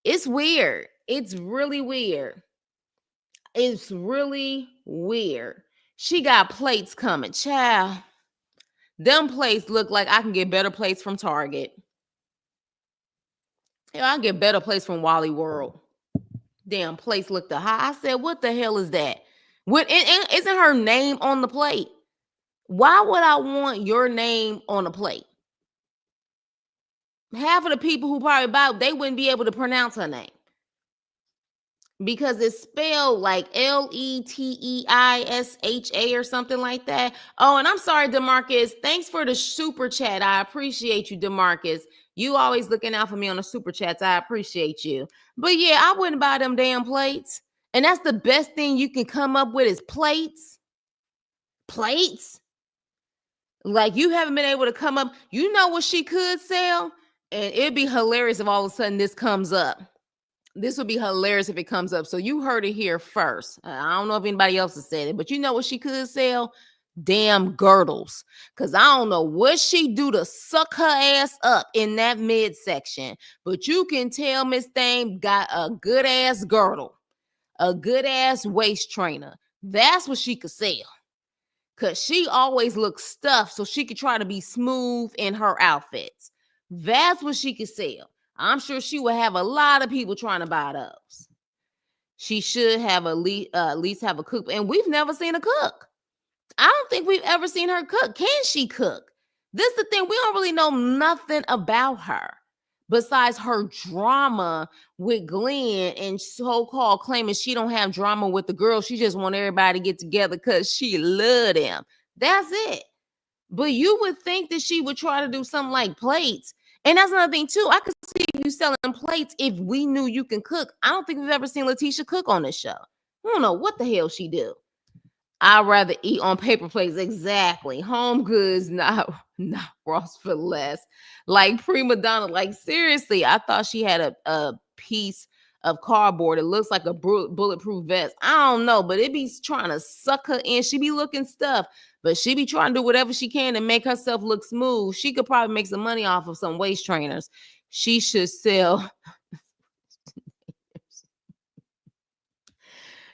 It's weird. It's really weird. It's really weird. She got plates coming. Child. Them plates look like I can get better plates from Target. Yeah, I can get better plates from Wally World. Damn plates look the high. I said, what the hell is that? What isn't her name on the plate? Why would I want your name on a plate? Half of the people who probably buy, they wouldn't be able to pronounce her name because it's spelled like Leteisha or something like that. Oh, and I'm sorry, DeMarcus. Thanks for the super chat. I appreciate you, DeMarcus. You always looking out for me on the super chats. I appreciate you. But yeah, I wouldn't buy them damn plates. And that's the best thing you can come up with is plates. Plates. Like you haven't been able to come up. You know what she could sell? And it'd be hilarious if all of a sudden this comes up. This would be hilarious if it comes up. So you heard it here first. I don't know if anybody else has said it, but you know what she could sell? Damn girdles. Because I don't know what she do to suck her ass up in that midsection. But you can tell Miss Thame got a good ass girdle, a good ass waist trainer. That's what she could sell. Because she always looks stuffed so she could try to be smooth in her outfits. That's what she could sell. I'm sure she would have a lot of people trying to buy those. She should have at least have a cook. And we've never seen her cook. I don't think we've ever seen her cook. Can she cook? This is the thing. We don't really know nothing about her besides her drama with Glenn and so-called claiming she don't have drama with the girl. She just want everybody to get together because she love them. That's it. But you would think that she would try to do something like plates. And that's another thing too. I could see you selling plates if we knew you can cook. I don't think we've ever seen Letitia cook on this show. I don't know what the hell she do. I'd rather eat on paper plates. Exactly. Home goods, not Ross for less. Like prima donna. Like seriously, I thought she had a piece of cardboard. It looks like a bulletproof vest. I don't know, but it be trying to suck her in. She be looking stuff, but she be trying to do whatever she can to make herself look smooth. She could probably make some money off of some waist trainers. She should sell.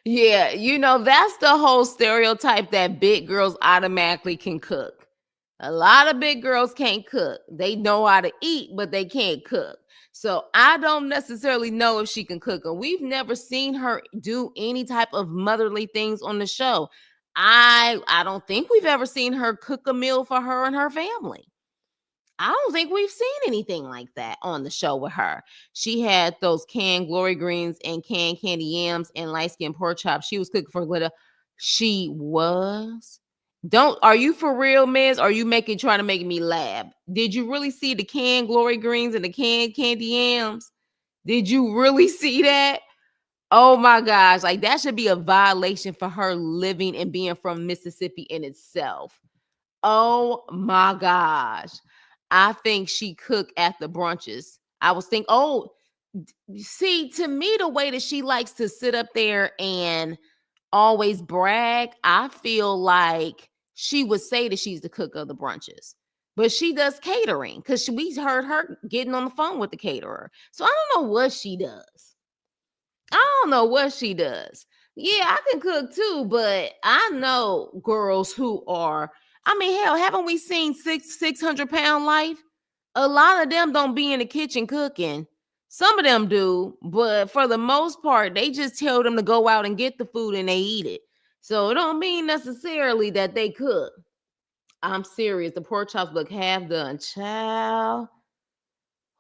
Yeah, you know, that's the whole stereotype that big girls automatically can cook. A lot of big girls can't cook. They know how to eat, but they can't cook. So I don't necessarily know if she can cook. And we've never seen her do any type of motherly things on the show. I don't think we've ever seen her cook a meal for her and her family. I don't think we've seen anything like that on the show with her. She had those canned glory greens and canned candy yams and light skinned pork chops. She was cooking for glitter. She was. Are you for real, Miz? Are you trying to make me laugh? Did you really see the canned glory greens and the canned candy yams? Did you really see that? Oh my gosh. Like that should be a violation for her living and being from Mississippi in itself. Oh my gosh. I think she cooked at the brunches. I was thinking, see, to me, the way that she likes to sit up there and always brag, I feel like she would say that she's the cook of the brunches. But she does catering because we heard her getting on the phone with the caterer. So I don't know what she does. Yeah, I can cook too, but I know girls who are, I mean, hell, haven't we seen 600-pound life? A lot of them don't be in the kitchen cooking. Some of them do, but for the most part, they just tell them to go out and get the food and they eat it. So it don't mean necessarily that they cook. I'm serious. The pork chops look half done. Child.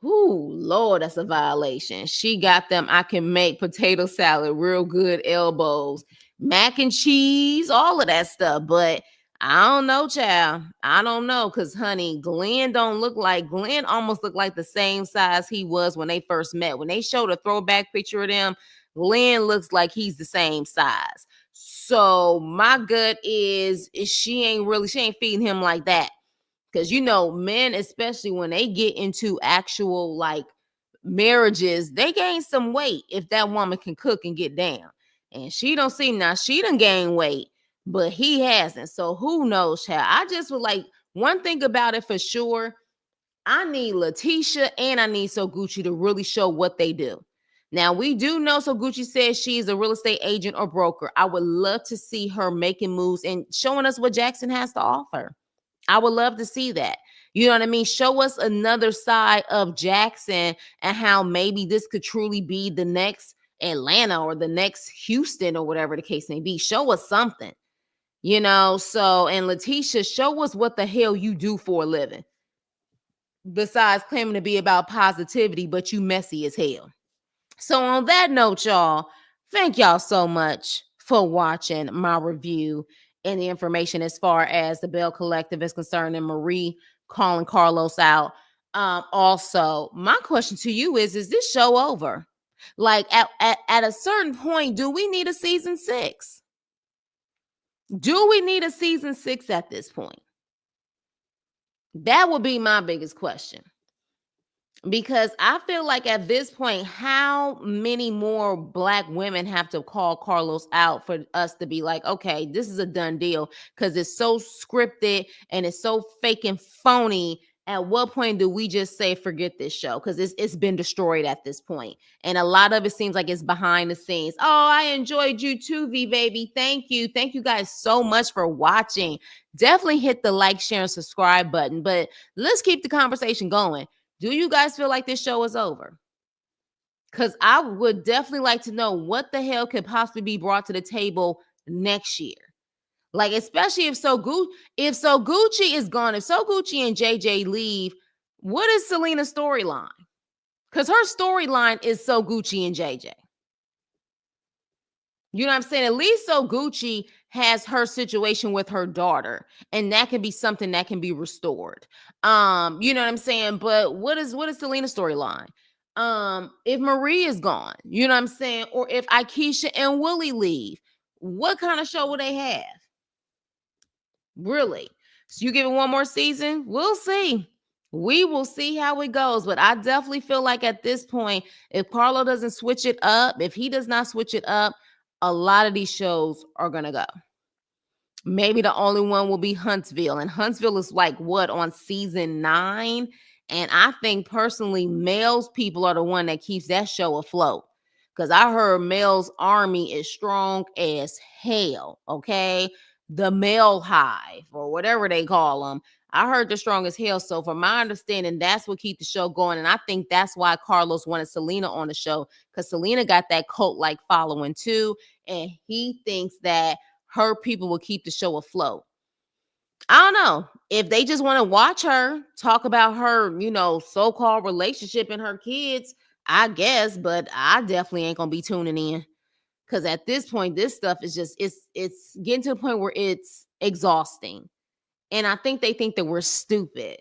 Ooh, Lord, that's a violation. She got them. I can make potato salad, real good elbows, mac and cheese, all of that stuff. But I don't know, child. I don't know. Because, honey, Glenn almost looked like the same size he was when they first met. When they showed a throwback picture of them, Glenn looks like he's the same size. So my gut is she ain't feeding him like that. Because, men, especially when they get into actual like marriages, they gain some weight if that woman can cook and get down. And she don't seem, now she done gain weight, but he hasn't. So who knows how? I just would like, one thing about it for sure, I need Letitia and I need So Gucci to really show what they do. Now, we do know So Gucci says she's a real estate agent or broker. I would love to see her making moves and showing us what Jackson has to offer. I would love to see that. You know what I mean? Show us another side of Jackson and how maybe this could truly be the next Atlanta or the next Houston or whatever the case may be. Show us something, So, and Letitia, show us what the hell you do for a living. Besides claiming to be about positivity, but you messy as hell. So on that note, y'all, thank y'all so much for watching my review and the information as far as the Belle Collective is concerned and Marie calling Carlos out. Also, my question to you is this show over? Like at a certain point, do we need a season 6? Do we need a season 6 at this point? That would be my biggest question. Because I feel like at this point, how many more Black women have to call Carlos out for us to be like, okay, this is a done deal? Because it's so scripted and it's so fake and phony. At what point do we just say, forget this show? Because it's been destroyed at this point. And a lot of it seems like it's behind the scenes. Oh, I enjoyed you too, V baby. Thank you. Thank you guys so much for watching. Definitely hit the like, share, and subscribe button. But let's keep the conversation going. Do you guys feel like this show is over? Because I would definitely like to know what the hell could possibly be brought to the table next year. Like, especially if So Gucci is gone, if So Gucci and JJ leave, what is Selena's storyline? Because her storyline is So Gucci and JJ. You know what I'm saying? At least So Gucci has her situation with her daughter, and that can be something that can be restored. You know what I'm saying? But what is Selena's storyline? If Marie is gone, you know what I'm saying? Or if Akeisha and Willie leave, what kind of show will they have? Really? So you give it one more season? We'll see. We will see how it goes. But I definitely feel like at this point, if Carlo doesn't switch it up, if he does not switch it up, a lot of these shows are going to go. Maybe the only one will be Huntsville. And Huntsville is like what, on season 9? And I think personally, Mel's people are the one that keeps that show afloat. Because I heard Mel's army is strong as hell. Okay. The Mel Hive or whatever they call them. I heard they're strong as hell. So from my understanding, that's what keeps the show going. And I think that's why Carlos wanted Selena on the show. Because Selena got that cult-like following too. And he thinks that her people will keep the show afloat. I don't know if they just want to watch her talk about her, so-called relationship and her kids, I guess, but I definitely ain't going to be tuning in because at this point, this stuff is just, it's getting to the point where it's exhausting. And I think they think that we're stupid.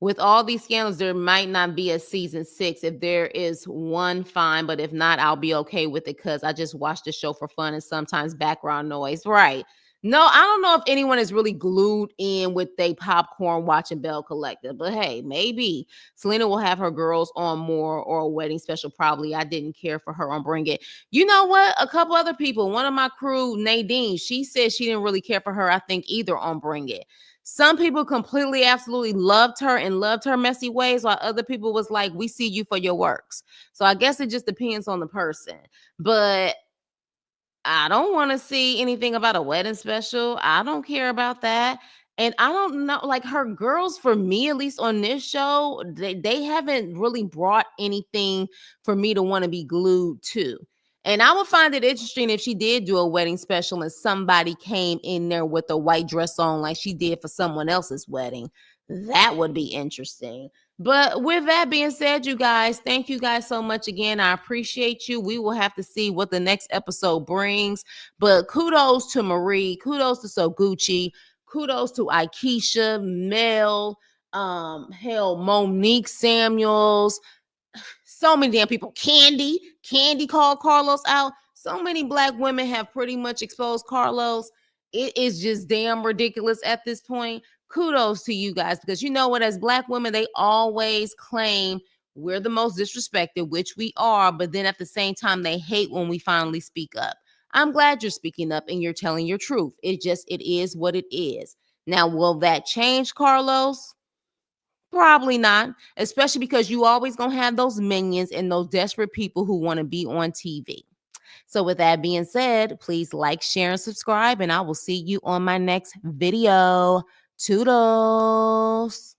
With all these scandals, there might not be a season 6. If there is one, fine. But if not, I'll be okay with it because I just watch the show for fun and sometimes background noise. Right. No, I don't know if anyone is really glued in with their popcorn watching Belle Collective. But hey, maybe Selena will have her girls on more or a wedding special. Probably. I didn't care for her on Bring It. You know what? A couple other people, one of my crew, Nadine, she said she didn't really care for her, I think, either on Bring It. Some people completely, absolutely loved her and loved her messy ways, while other people was like, we see you for your works. So I guess it just depends on the person. But I don't want to see anything about a wedding special. I don't care about that. And I don't know, like her girls, for me, at least on this show, they haven't really brought anything for me to want to be glued to. And I would find it interesting if she did do a wedding special and somebody came in there with a white dress on like she did for someone else's wedding. That would be interesting. But with that being said, you guys, thank you guys so much again. I appreciate you. We will have to see what the next episode brings. But kudos to Marie. Kudos to So Gucci. Kudos to Akeisha, Mel, hell, Monique Samuels. So many damn people. Candy called Carlos out. So many Black women have pretty much exposed Carlos. It is just damn ridiculous at this point. kudos to you guys, because you know what, as Black women, they always claim we're the most disrespected, which we are, but then at the same time, they hate when we finally speak up. I'm glad you're speaking up and you're telling your truth. It is what it is. Now, will that change, Carlos? Probably not, especially because you always gonna have those minions and those desperate people who want to be on TV. So with that being said, please like, share, and subscribe, and I will see you on my next video. Toodles.